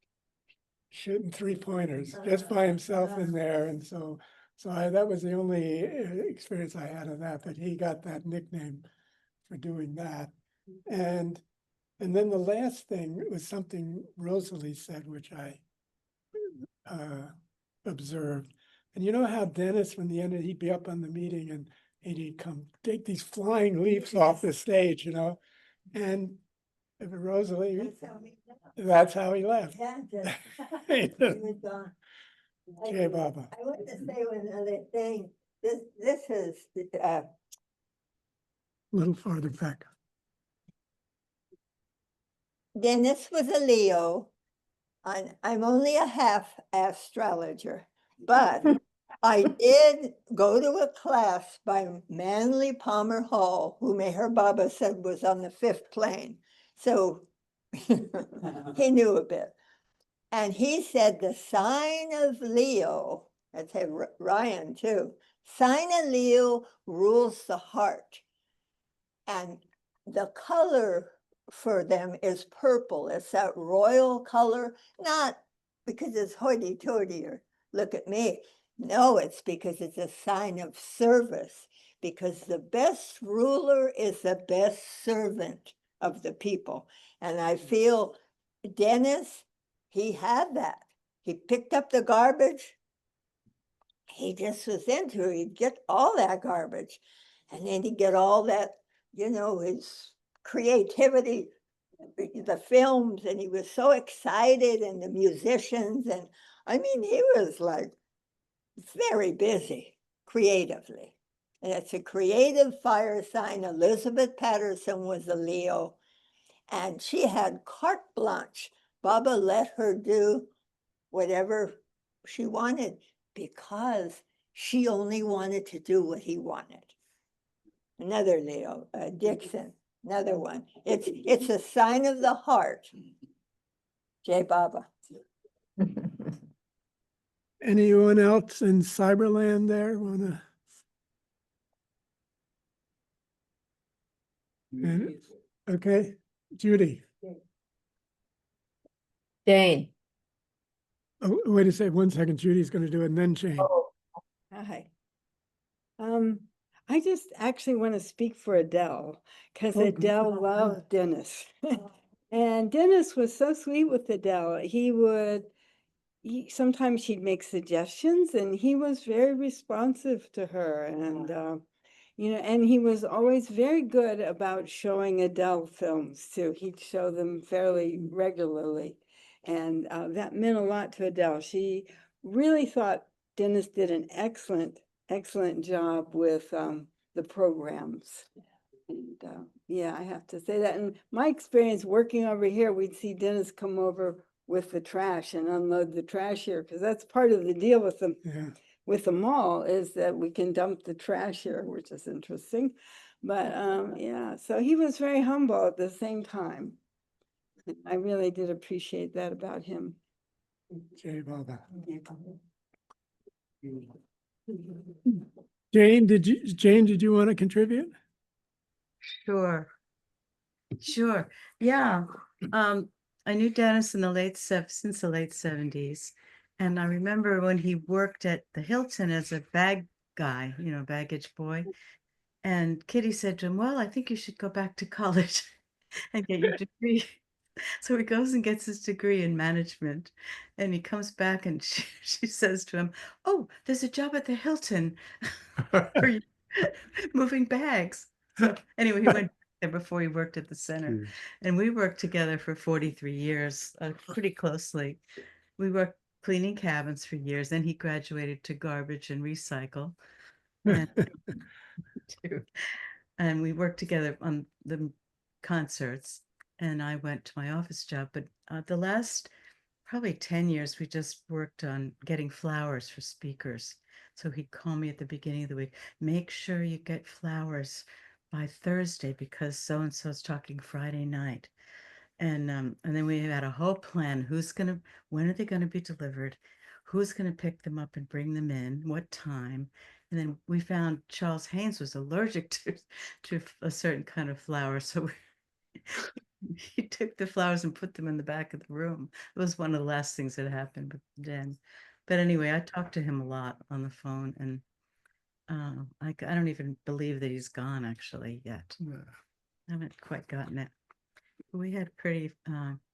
shooting 3-pointers just by himself in there. And so that was the only experience I had of that, but he got that nickname for doing that. And then the last thing was something Rosalie said, which I observed. And you know how Dennis, when the end, he'd be up on the meeting and he'd come take these flying leaps off the stage, and Rosalie, that's how he left. Yeah, just, He he was gone. Okay, Baba. I want to say one other thing. This is, A little farther back. Dennis was a Leo. I'm only a half astrologer, but I did go to a class by Manly Palmer Hall, who Meher Baba said was on the 5th plane. So he knew a bit. And he said the sign of Leo, I'd say Ryan too, sign of Leo rules the heart. And the color for them is purple. It's that royal color, not because it's hoity-toity or look at me. No, it's because it's a sign of service, because the best ruler is the best servant of the people. And I feel Dennis, he had that. He picked up the garbage. He just was into it. He'd get all that garbage. And then he'd get all that, his creativity, the films, and he was so excited, and the musicians. And I mean, he was like very busy creatively. And it's a creative fire sign. Elizabeth Patterson was a Leo, and she had carte blanche. Baba let her do whatever she wanted because she only wanted to do what he wanted. Another Leo, Dixon, another one. It's a sign of the heart. Jai Baba. Anyone else in Cyberland there wanna? Okay, Judy. Jane. Oh, wait a second, 1 second. Judy's gonna do it and then Jane. Hi. I just actually want to speak for Adele, because Oh, good. Adele loved Dennis. And Dennis was so sweet with Adele. Sometimes she'd make suggestions and he was very responsive to her. And, and he was always very good about showing Adele films too. He'd show them fairly regularly. And that meant a lot to Adele. She really thought Dennis did an excellent job with the programs. And yeah, I have to say that. And my experience working over here, we'd see Dennis come over with the trash and unload the trash here, because that's part of the deal with them. Yeah. With the mall is that we can dump the trash here, which is interesting. But yeah, so he was very humble at the same time. I really did appreciate that about him. Jai Baba. Jane, did you want to contribute? Sure. Sure. Yeah. I knew Dennis in since the late 70s. And I remember when he worked at the Hilton as a bag guy, baggage boy. And Kitty said to him, well, I think you should go back to college and get your degree. So he goes and gets his degree in management. And he comes back and she says to him, oh, there's a job at the Hilton for you moving bags. So anyway, he went there before he worked at the center. And we worked together for 43 years, pretty closely. We worked cleaning cabins for years. Then he graduated to garbage and recycle. And we worked together on the concerts. And I went to my office job. But the last probably 10 years, we just worked on getting flowers for speakers. So he'd call me at the beginning of the week, make sure you get flowers by Thursday because so-and-so's talking Friday night. And then we had a whole plan. When are they gonna be delivered? Who's gonna pick them up and bring them in? What time? And then we found Charles Haynes was allergic to a certain kind of flower. So he took the flowers and put them in the back of the room. It was one of the last things that happened with Jen. But anyway, I talked to him a lot on the phone, and I don't even believe that he's gone actually yet. I haven't quite gotten it. But we had pretty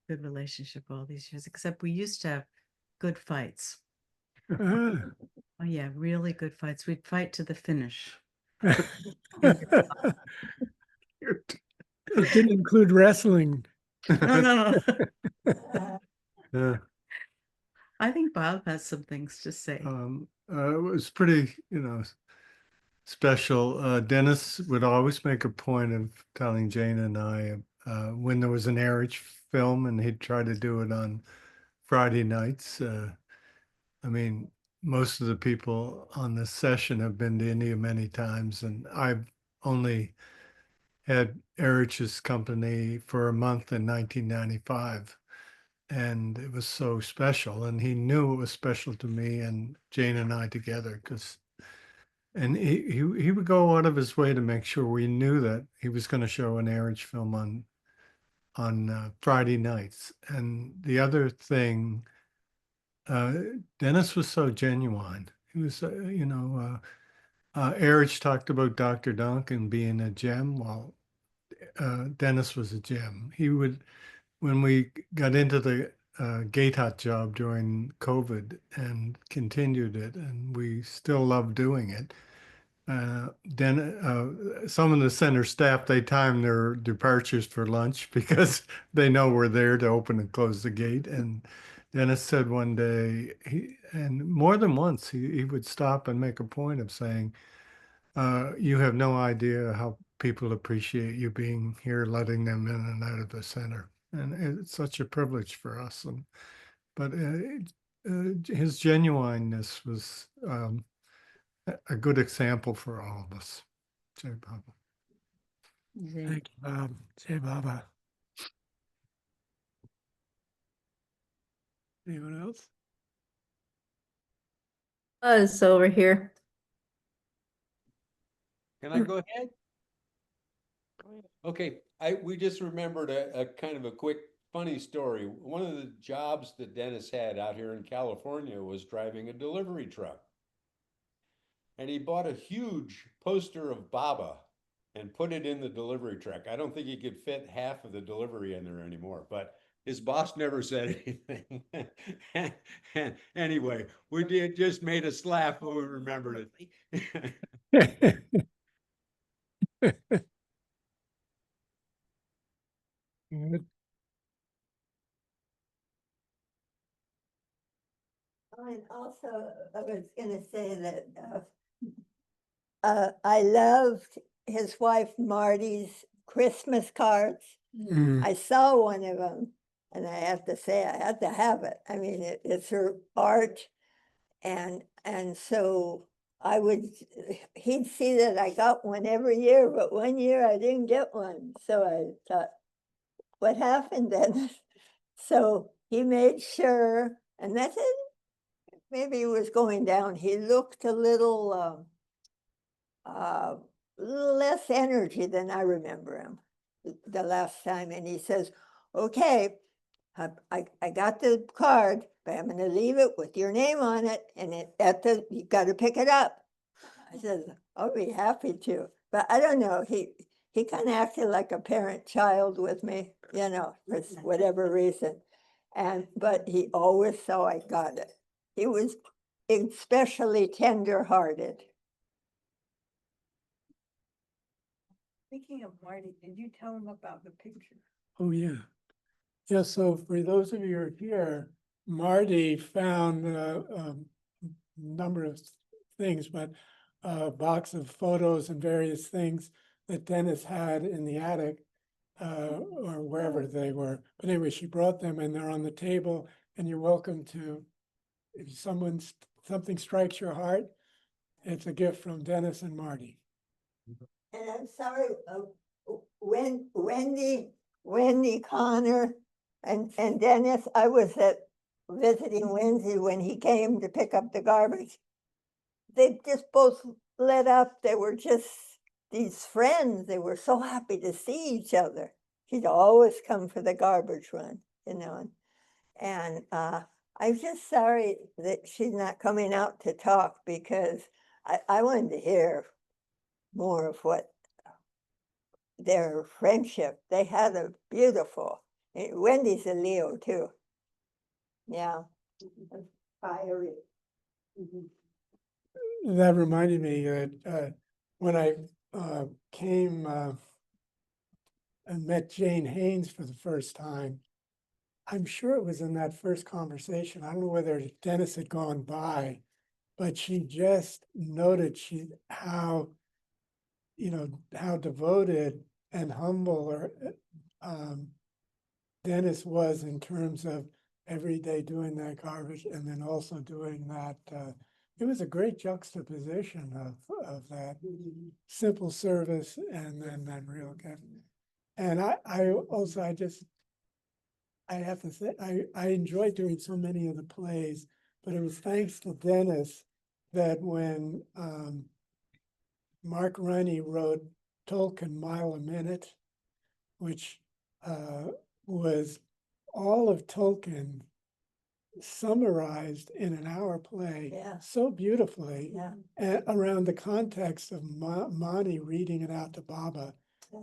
good relationship all these years, except we used to have good fights. Oh yeah, really good fights. We'd fight to the finish. It didn't include wrestling. No. Yeah. I think Bob has some things to say. It was pretty, special. Dennis would always make a point of telling Jane and I when there was an Airage film, and he'd try to do it on Friday nights. I mean, most of the people on this session have been to India many times, and I've only had Airage's company for a month in 1995. And it was so special. And he knew it was special to me and Jane and I together, and he would go out of his way to make sure we knew that he was going to show an Airage film on Friday nights. And the other thing, Dennis was so genuine. He was, Airage talked about Dr. Duncan being a gem. Well, Dennis was a gem. He would, when we got into the Gate Hut job during COVID and continued it, and we still love doing it. Some of the center staff, they time their departures for lunch because they know we're there to open and close the gate. And Dennis said one day, and more than once, he would stop and make a point of saying, you have no idea how people appreciate you being here, letting them in and out of the center. And it's such a privilege for us. But his genuineness was a good example for all of us. Jai Baba. Thank you, Bob. Say Baba. Anyone else? Buzz over here. Can I go ahead? Okay, we just remembered a kind of a quick funny story. One of the jobs that Dennis had out here in California was driving a delivery truck. And he bought a huge poster of Baba and put it in the delivery truck. I don't think he could fit half of the delivery in there anymore, but his boss never said anything. Anyway, it just made us laugh when we remembered it. Good. And also, I was gonna say that I loved his wife Marty's Christmas cards. I saw one of them, and I have to say I had to have it. I mean, it's her art, and so I would. He'd see that I got one every year, but one year I didn't get one. So I thought, what happened then? So he made sure, and that's it. Maybe he was going down. He looked a little less energy than I remember him the last time. And he says, okay, I got the card, but I'm going to leave it with your name on it. And you got to pick it up. I said, I'll be happy to. But I don't know. He kind of acted like a parent-child with me, you know, for whatever reason. But he always saw I got it. He was especially tender-hearted. Speaking of Marty, did you tell him about the picture? Oh, yeah. Yeah, so for those of you who are here, Marty found a number of things, but a box of photos and various things that Dennis had in the attic or wherever they were. But anyway, she brought them and they're on the table, and you're welcome to, if something strikes your heart, it's a gift from Dennis and Marty. And I'm sorry, Wendy Connor and Dennis, I was visiting Wednesday when he came to pick up the garbage. They just both lit up. They were just these friends. They were so happy to see each other. He'd always come for the garbage run, you know. And I'm just sorry that she's not coming out to talk, because I wanted to hear more of what their friendship. They had a beautiful, Wendy's a Leo too. Yeah. Fiery. That reminded me that when I came and met Jane Haynes for the first time, I'm sure it was in that first conversation. I don't know whether Dennis had gone by, but she just noted how devoted and humble Dennis was in terms of every day doing that garbage and then also doing that. It was a great juxtaposition of that simple service and then that real gift. And I have to say, I enjoyed doing so many of the plays, but it was thanks to Dennis that when Mark Rennie wrote Tolkien Mile a Minute, which was all of Tolkien summarized in an hour play so beautifully around the context of Monty reading it out to Baba.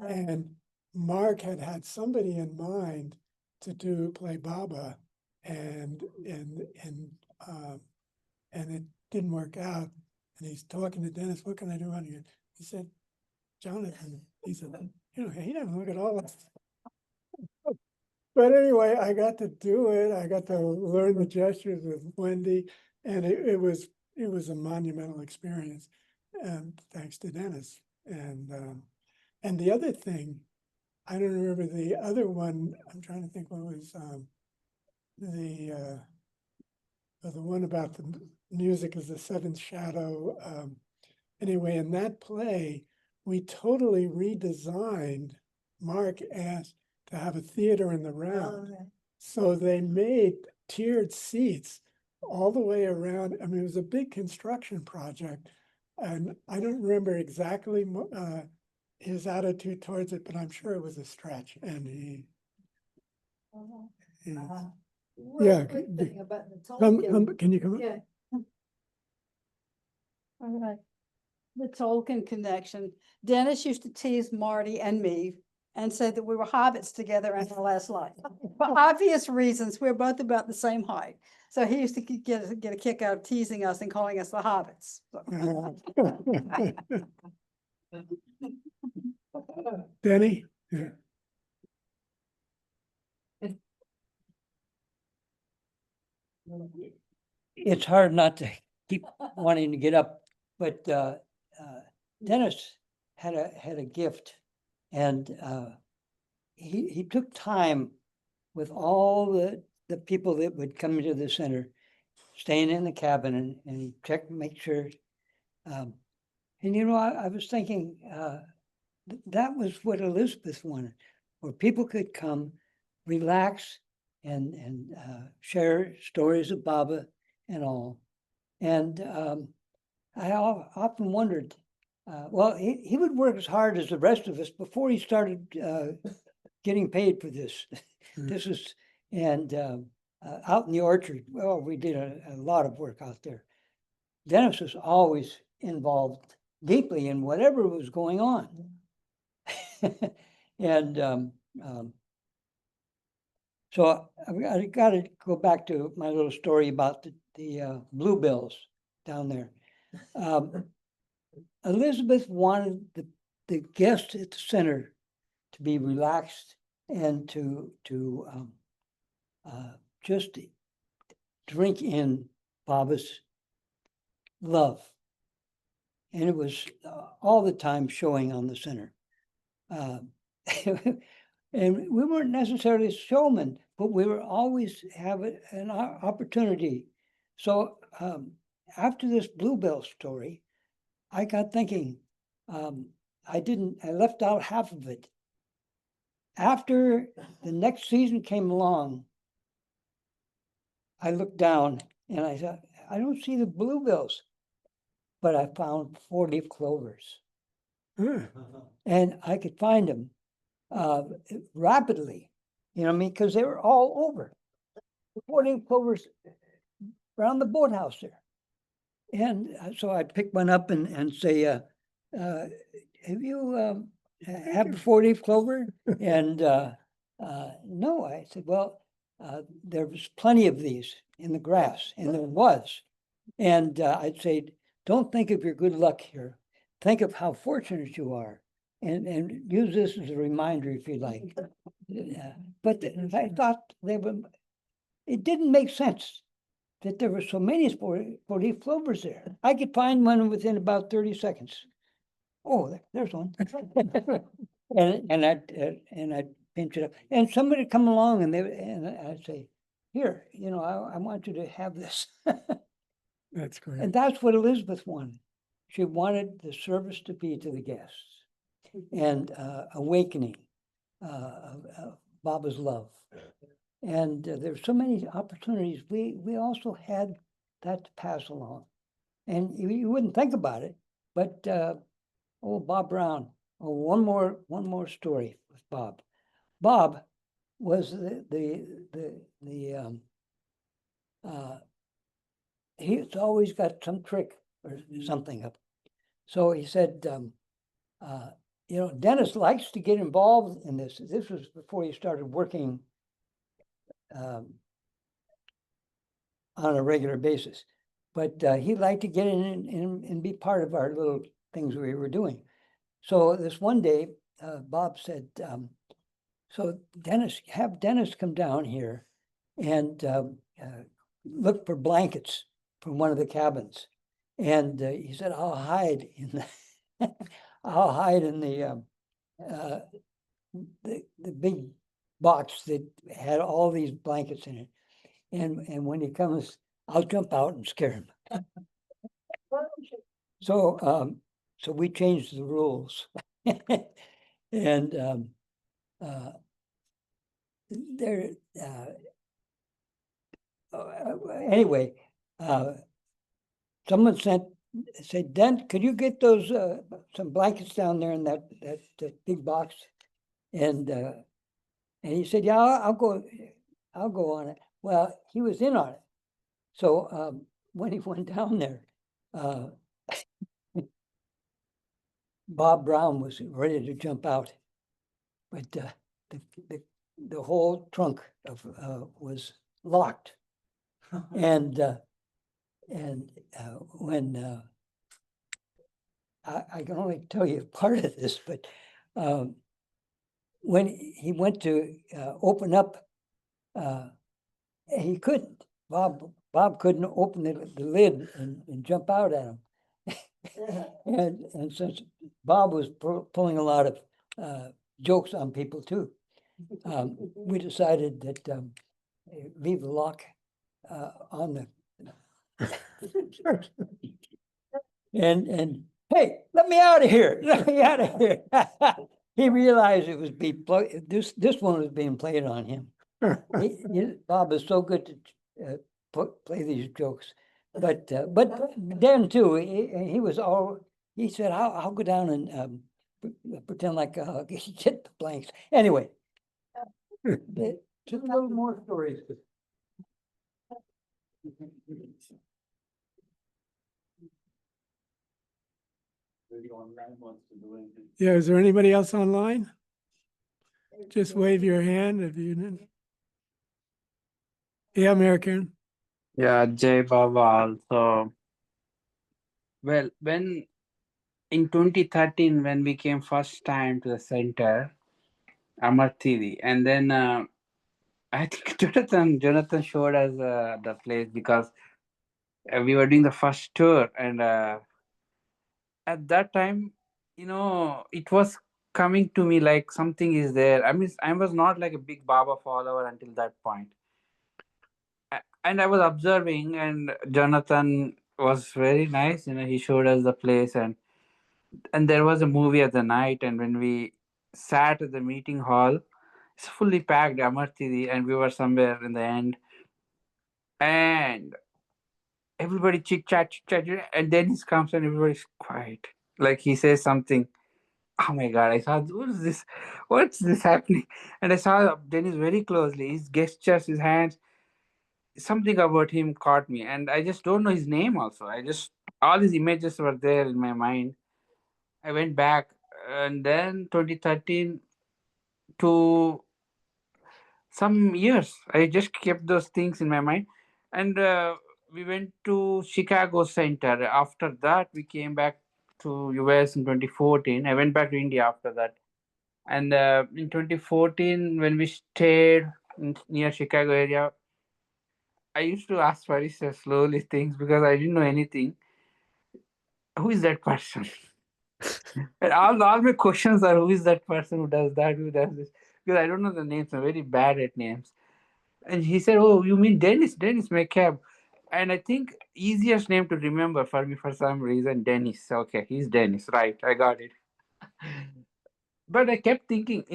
And Mark had somebody in mind to play Baba, and it didn't work out. And he's talking to Dennis, what can I do on you? He said, Jonathan, he said, he doesn't look at all of it. But anyway, I got to do it. I got to learn the gestures with Wendy, and it was a monumental experience, and thanks to Dennis. And the other thing, I don't remember the other one. I'm trying to think what was the one about the music is the seventh shadow. Anyway, in that play, we totally redesigned, Mark asked to have a theater in the round. So they made tiered seats all the way around. I mean, it was a big construction project. And I don't remember exactly his attitude towards it, but I'm sure it was a stretch. And he, yeah, can you come up? Yeah. All right. The Tolkien connection. Dennis used to tease Marty and me and say that we were hobbits together in our last life. For obvious reasons, we're both about the same height. So he used to get a kick out of teasing us and calling us the hobbits. Denny? Yeah. It's hard not to keep wanting to get up, but Dennis had a gift, and he took time with all the people that would come into the center, staying in the cabin, and he checked, make sure. And you know, I was thinking that was what Elizabeth wanted, where people could come, relax, and share stories of Baba and all. And I often wondered, well, he would work as hard as the rest of us before he started getting paid for this. This is, and out in the orchard, well, we did a lot of work out there. Dennis was always involved deeply in whatever was going on. And so I got to go back to my little story about the bluebills down there. Elizabeth wanted the guests at the center to be relaxed and to just drink in Baba's love. And it was all the time showing on the center. And we weren't necessarily showmen, but we were always having an opportunity. So after this bluebell story, I got thinking, I left out half of it. After the next season came along, I looked down and I thought, I don't see the bluebells, but I found 4-leaf clovers. And I could find them rapidly, you know what I mean? Because they were all over. The 4-leaf clovers around the boathouse there. And so I picked one up and say, have you have the 4-leaf clover? And no, I said, well, there was plenty of these in the grass, and there was. And I'd say, don't think of your good luck here. Think of how fortunate you are. And use this as a reminder if you like. But I thought it didn't make sense that there were so many 4-leaf clovers there. I could find one within about 30 seconds. Oh, there's one. and I'd pinch it up. And somebody would come along and I'd say, here, you know, I want you to have this. That's great. And that's what Elizabeth wanted. She wanted the service to be to the guests and awakening Baba's love. And there's so many opportunities. We also had that to pass along. And you wouldn't think about it, but Bob Brown. Oh, one more story with Bob. Bob was he's always got some trick or something up. So he said, you know, Dennis likes to get involved in this. This was before he started working on a regular basis. But he'd like to get in and be part of our little things we were doing. So this one day, Bob said, so have Dennis come down here and look for blankets from one of the cabins. And he said, I'll hide in the big box that had all these blankets in it. And when he comes, I'll jump out and scare him. So so we changed the rules. And there, anyway, someone said, Dent, could you get those, some blankets down there in that big box? And he said, yeah, I'll go on it. Well, he was in on it. So when he went down there, Bob Brown was ready to jump out, but the whole trunk was locked. And when I can only tell you part of this, but when he went to open up, he couldn't. Bob couldn't open the lid and jump out at him. And since Bob was pulling a lot of jokes on people too, we decided that leave the lock on the and hey, let me out of here! Let me out of here! He realized it was this one was being played on him. Bob is so good to play these jokes, but then too, he was all. He said, "I'll go down and pretend like get the blanks." Anyway, just a little more stories. Yeah, is there anybody else online? Just wave your hand if you. Yeah, American. Yeah, Jay Baba also. Well, when in 2013, when we came first time to the center, Amartiri, and then I think Jonathan showed us the place because we were doing the first tour, and at that time, it was coming to me like something is there. I mean, I was not like a big Baba follower until that point. And I was observing, and Jonathan was very nice. He showed us the place, and there was a movie at the night. And when we sat at the meeting hall, it's fully packed, Amartiri, and we were somewhere in the end, and everybody chit chat, and then he comes and everybody's quiet. Like he says something. Oh my God! I saw what is this? What's this happening? And I saw Dennis very closely. His gestures, his hands, something about him caught me, and I just don't know his name. Also, all these images were there in my mind. I went back, and then 2013 to some years, I just kept those things in my mind, and we went to Chicago Center. After that, we came back to US in 2014. I went back to India after that, and in 2014, when we stayed near Chicago area, I used to ask very slowly things because I didn't know anything. Who is that person? And all my questions are, who is that person who does that, who does this? Because I don't know the names. I'm very bad at names. And he said, "Oh, you mean Dennis McCabe?" And I think easiest name to remember for me for some reason, Dennis. Okay, he's Dennis, right? I got it. But I kept thinking,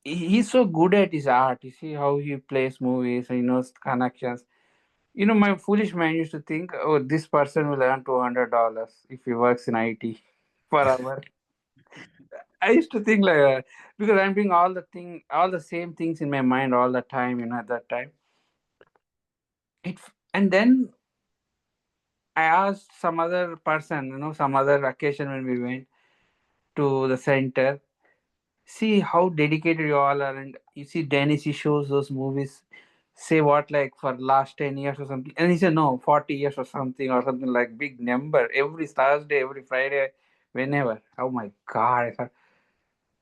he's so good at his art. You see how he plays movies, and he knows connections. My foolish mind used to think, oh, this person will earn $200 if he works in IT per hour. I used to think like that because I'm doing all the same things in my mind all the time. At that time, and then I asked some other person, some other occasion when we went to the center, see how dedicated you all are, and you see Dennis, he shows those movies. Say what, like for last 10 years or something, and he said no, 40 years or something like big number every Thursday, every Friday, whenever. Oh my God! I thought,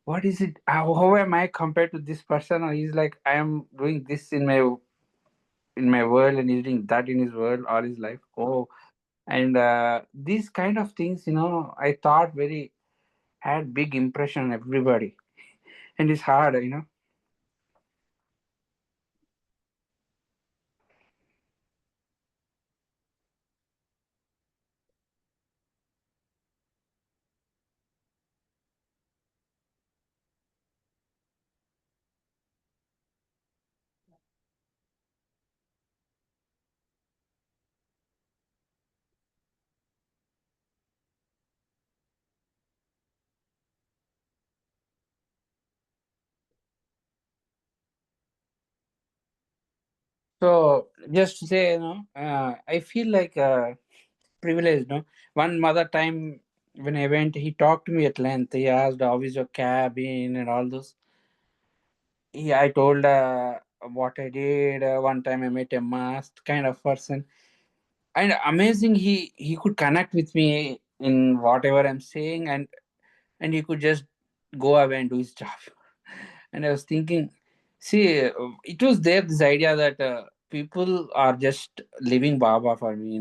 what is it? How am I compared to this person? Or he's like, I am doing this in my world, and he's doing that in his world all his life. Oh, and these kind of things, I thought very had big impression on everybody, and it's hard. So just to say, I feel like privileged. No, one mother time when I went, he talked to me at length. He asked, "How is your cabin?" and all those. I told what I did. One time I met a masked kind of person, and amazing. He could connect with me in whatever I'm saying, and he could just go away and do his job. And I was thinking, see, it was there this idea that people are just living Baba for me.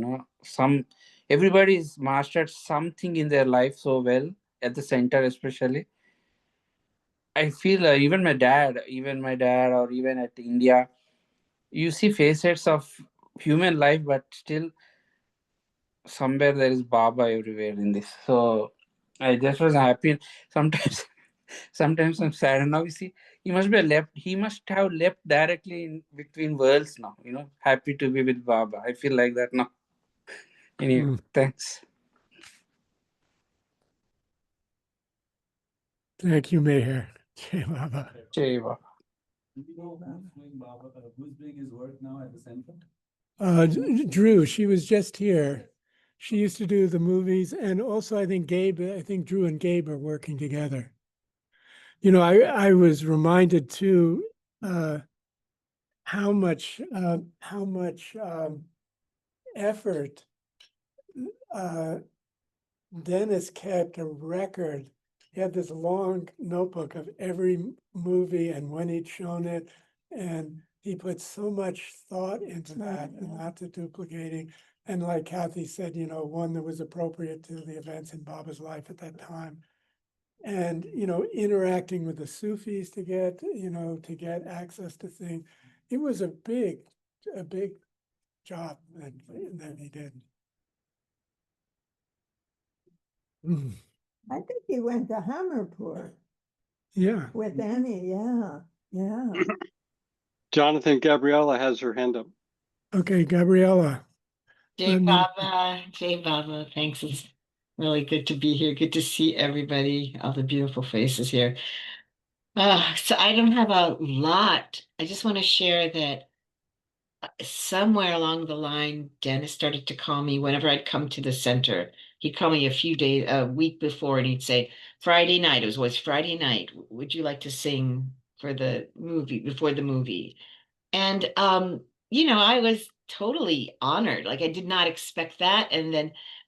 Everybody's mastered something in their life so well at the center, especially. I feel even my dad, or even at India, you see facets of human life, but still somewhere there is Baba everywhere in this. So I just was happy. Sometimes, sometimes I'm sad. And now you see, he must be left. He must have left directly in between worlds now. Happy to be with Baba. I feel like that now. Anyway, thanks. Thank you, Meher. Jai Baba. Jai Baba. Who's doing his work now at the center? Drew, she was just here. She used to do the movies, and also I think Drew and Gabe are working together. I was reminded too how much effort Dennis kept a record. He had this long notebook of every movie and when he'd shown it, and he put so much thought into that and not to duplicating. And like Kathy said, one that was appropriate to the events in Baba's life at that time. And, interacting with the Sufis to get access to things. It was a big job that he did. I think he went to Hammerpur Yeah. with Annie. Yeah. Jonathan, Gabriella has her hand up. Okay, Gabriella. Jai Baba, Jai Baba. Thanks. It's really good to be here. Good to see everybody, all the beautiful faces here. So I don't have a lot. I just want to share that somewhere along the line, Dennis started to call me whenever I'd come to the center. He'd call me a week before, and he'd say, Friday night, it was always Friday night, would you like to sing for the movie, before the movie? And I was totally honored. Like I did not expect that.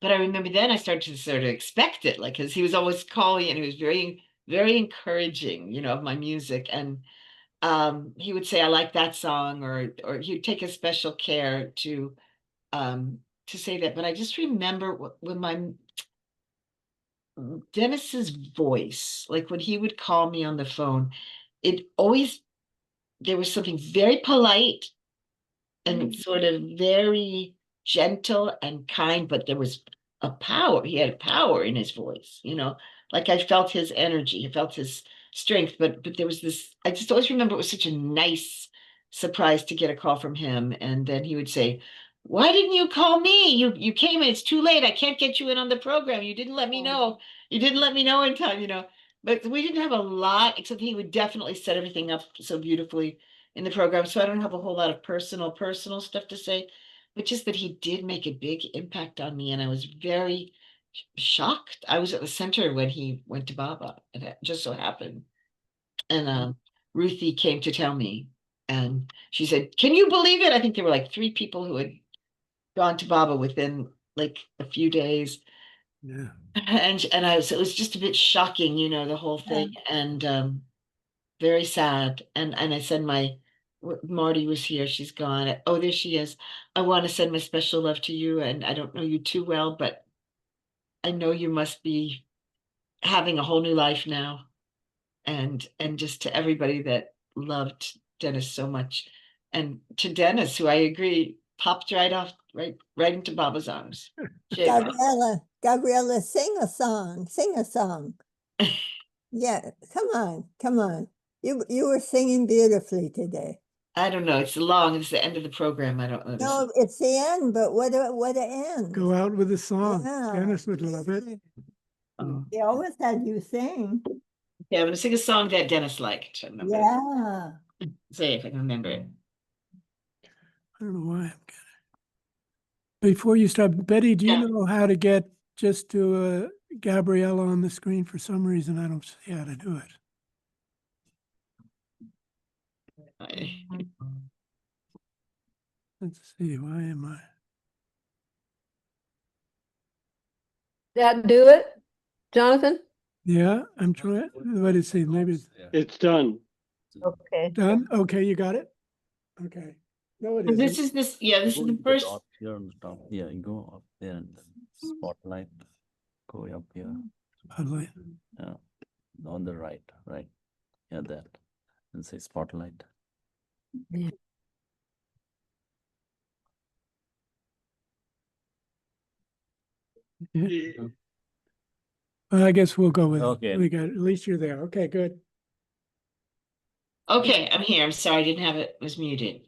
But I remember then I started to sort of expect it, like because he was always calling and he was very, very encouraging, of my music. And he would say, I like that song, or he'd take a special care to say that. But I just remember when Dennis's voice, like when he would call me on the phone, there was something very polite and sort of very gentle and kind, but there was a power. He had power in his voice, like I felt his energy, I felt his strength, but there was this, I just always remember it was such a nice surprise to get a call from him. And then he would say, why didn't you call me? You came in, it's too late. I can't get you in on the program. You didn't let me know. You didn't let me know in time. But we didn't have a lot, except he would definitely set everything up so beautifully in the program. So I don't have a whole lot of personal stuff to say, but just that he did make a big impact on me. And I was very shocked. I was at the center when he went to Baba. It just so happened. And Ruthie came to tell me, and she said, can you believe it? I think there were like 3 people who had gone to Baba within like a few days. Yeah. And it was just a bit shocking, the whole thing. And very sad. And I said, Marty was here. She's gone. Oh, there she is. I want to send my special love to you. And I don't know you too well, but I know you must be having a whole new life now. And just to everybody that loved Dennis so much. And to Dennis, who I agree, popped right into Baba's arms. Gabriella, sing a song. Yeah, come on. You were singing beautifully today. I don't know. It's long. It's the end of the program. I don't know. No, it's the end, but what an end. Go out with a song. Yeah. Dennis would love it. He always had you sing. Yeah, I'm going to sing a song that Dennis liked. Yeah. Say if I can remember it. I don't know why I'm getting. Before you start, Betty, do you Yeah. know how to get just to Gabriella on the screen? For some reason, I don't see how to do it. Let's see, why am I? That do it, Jonathan? Yeah, I'm trying, let us see, maybe it's It's done. Okay. done. Okay, you got it? Okay. No, it This isn't. is this is the first. Here on the top. Yeah, you go up there and then spotlight. Go up here. Spotlight. Yeah, on the right. Yeah, that. And say spotlight. Yeah. Well, I guess we'll go with it. Okay. We got, at least you're there. Okay, good. Okay, I'm here. I'm sorry, I didn't have it. Was muted.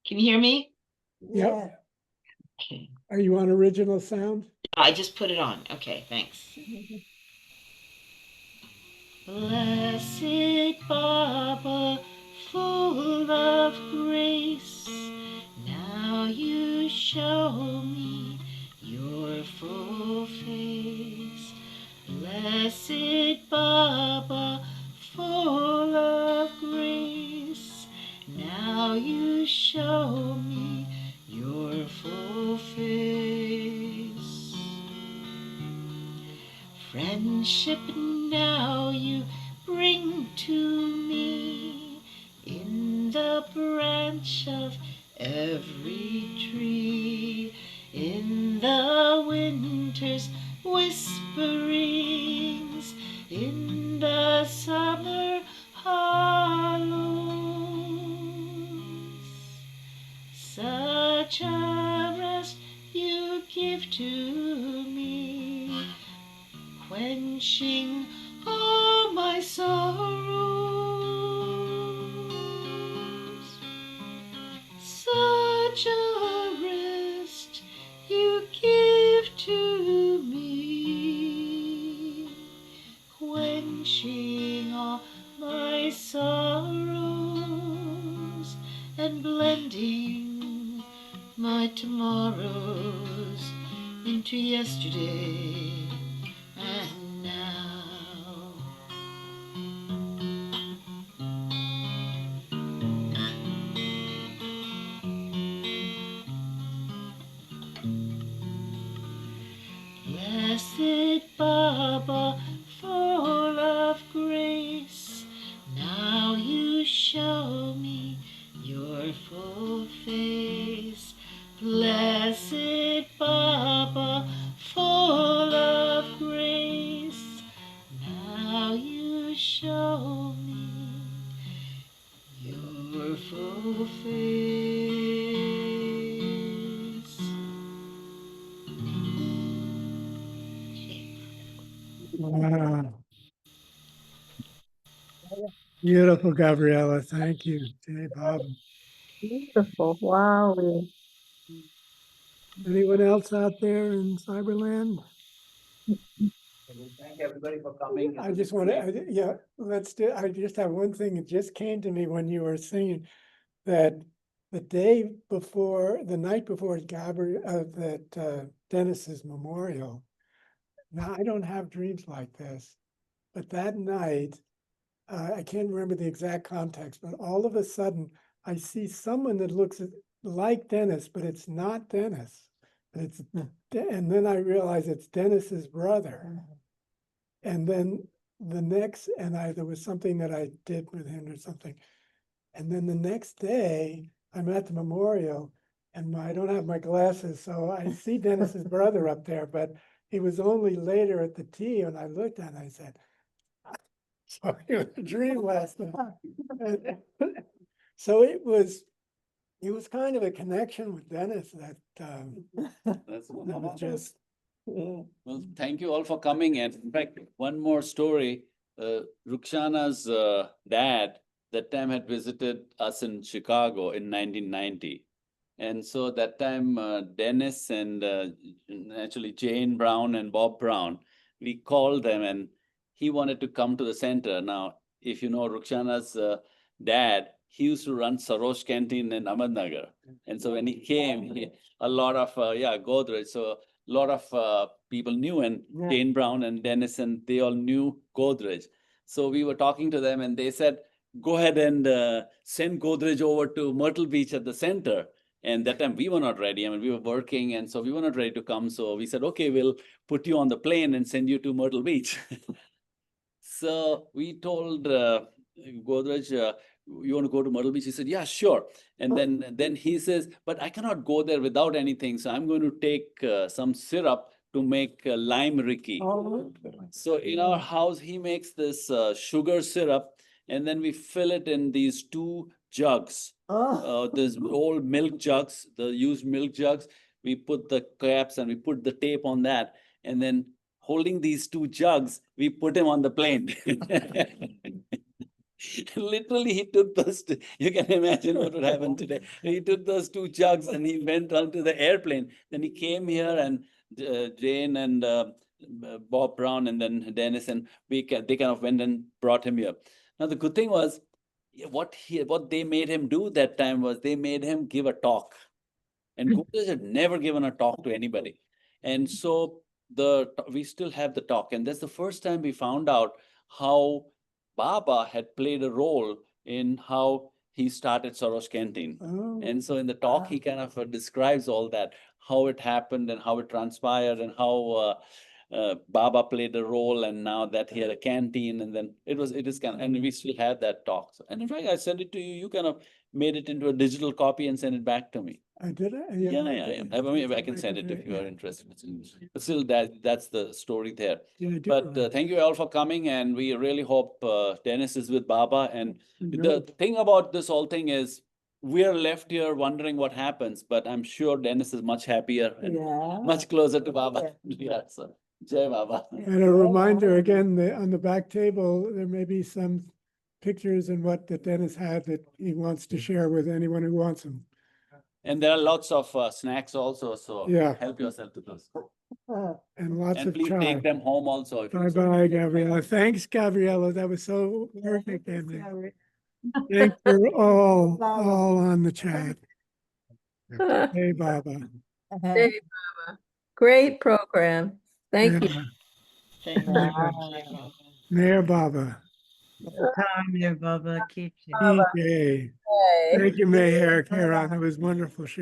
Can you hear me? Yeah. Okay. Are you on original sound? I just put it on. Okay, thanks. Blessed Baba, full of grace, now you show me your full face. Blessed Baba, full of grace, now you show me your full face. Friendship now you bring to me in the branch of every tree, in the winter's whisperings, in the summer hollows. Such a rest you give to me, quenching all my sorrows. Such a rest you give to me, quenching all my sorrows and blending my tomorrows into yesterday and now. Blessed Baba, full of grace, now you show me your full face. Blessed Baba, full of grace, now you show me your full face. Wow. Beautiful, Gabriella. Thank you, Jay Bob. Beautiful. Wow. Anyone else out there in Cyberland? Thank everybody for coming. I just want to, yeah, let's do, I just have one thing. It just came to me when you were singing that the day before, the night before Dennis's memorial. Now, I don't have dreams like this, but that night, I can't remember the exact context, but all of a sudden I see someone that looks like Dennis, but it's not Dennis. It's and then I realize it's Dennis's brother. And then there was something that I did with him or something. And then the next day I'm at the memorial and I don't have my glasses, so I see Dennis's brother up there, but he was only later at the tea and I looked at it and I said, so it was a dream last night. So it was kind of a connection with Dennis that That's that was just Well, thank you all for coming. And in fact, one more story. Rukhsana's dad that time had visited us in Chicago in 1990. And so that time, Dennis and actually Jane Brown and Bob Brown, we called them and he wanted to come to the center. Now, if you know Rukhsana's dad, he used to run Sarosh Canteen in Ahmednagar. And so when he came, a lot of, Godrej. So a lot of people knew, and Jane Brown and Dennis, and they all knew Godrej. So we were talking to them and they said, go ahead and send Godrej over to Myrtle Beach at the center. And that time we were not ready. I mean, we were working, and so we were not ready to come. So we said, okay, we'll put you on the plane and send you to Myrtle Beach. So we told Godrej, you want to go to Myrtle Beach? He said, yeah, sure. And then he says, but I cannot go there without anything. So I'm going to take some syrup to make lime Ricky. So in our house, he makes this sugar syrup, and then we fill it in these 2 jugs. These old milk jugs, the used milk jugs. We put the caps and we put the tape on that, and then holding these 2 jugs, we put him on the plane. Literally, he took those, you can imagine what would happen today. He took those 2 jugs and he went onto the airplane. Then he came here, and Jane and Bob Brown and then Dennis, and they kind of went and brought him here. Now, the good thing was, what they made him do that time was they made him give a talk. And Godrej had never given a talk to anybody. And so we still have the talk. And that's the first time we found out how Baba had played a role in how he started Sarosh Canteen. And so in the talk, he kind of describes all that, how it happened and how it transpired, and how Baba played a role, and now that he had a canteen, and then it is kind of, and we still have that talk. So, and in fact, I sent it to you. You kind of made it into a digital copy and sent it back to me. I did it? Yeah. I mean, I can send it if you are interested. But still, that's the story there. Yeah, But thank you all for coming, and we really hope Dennis is with Baba. And the thing about this whole thing is, we are left here wondering what happens, but I'm sure Dennis is much happier and much closer to Baba. Yeah, so Jai Baba. And a reminder again, on the back table, there may be some pictures and what that Dennis had that he wants to share with anyone who wants them. And there are lots of snacks also, so help yourself to those. And lots And of please chai. take them home also. Bye-bye, Gabriella. Thanks, Gabriella. That was so perfect. Thanks for all on the chat. Hey, Baba. Hey, Baba. Great program. Thank you. Thank you. Mayor Baba. Time there, Baba. Keep you. Thank you, Mayor Karen. That was wonderful share.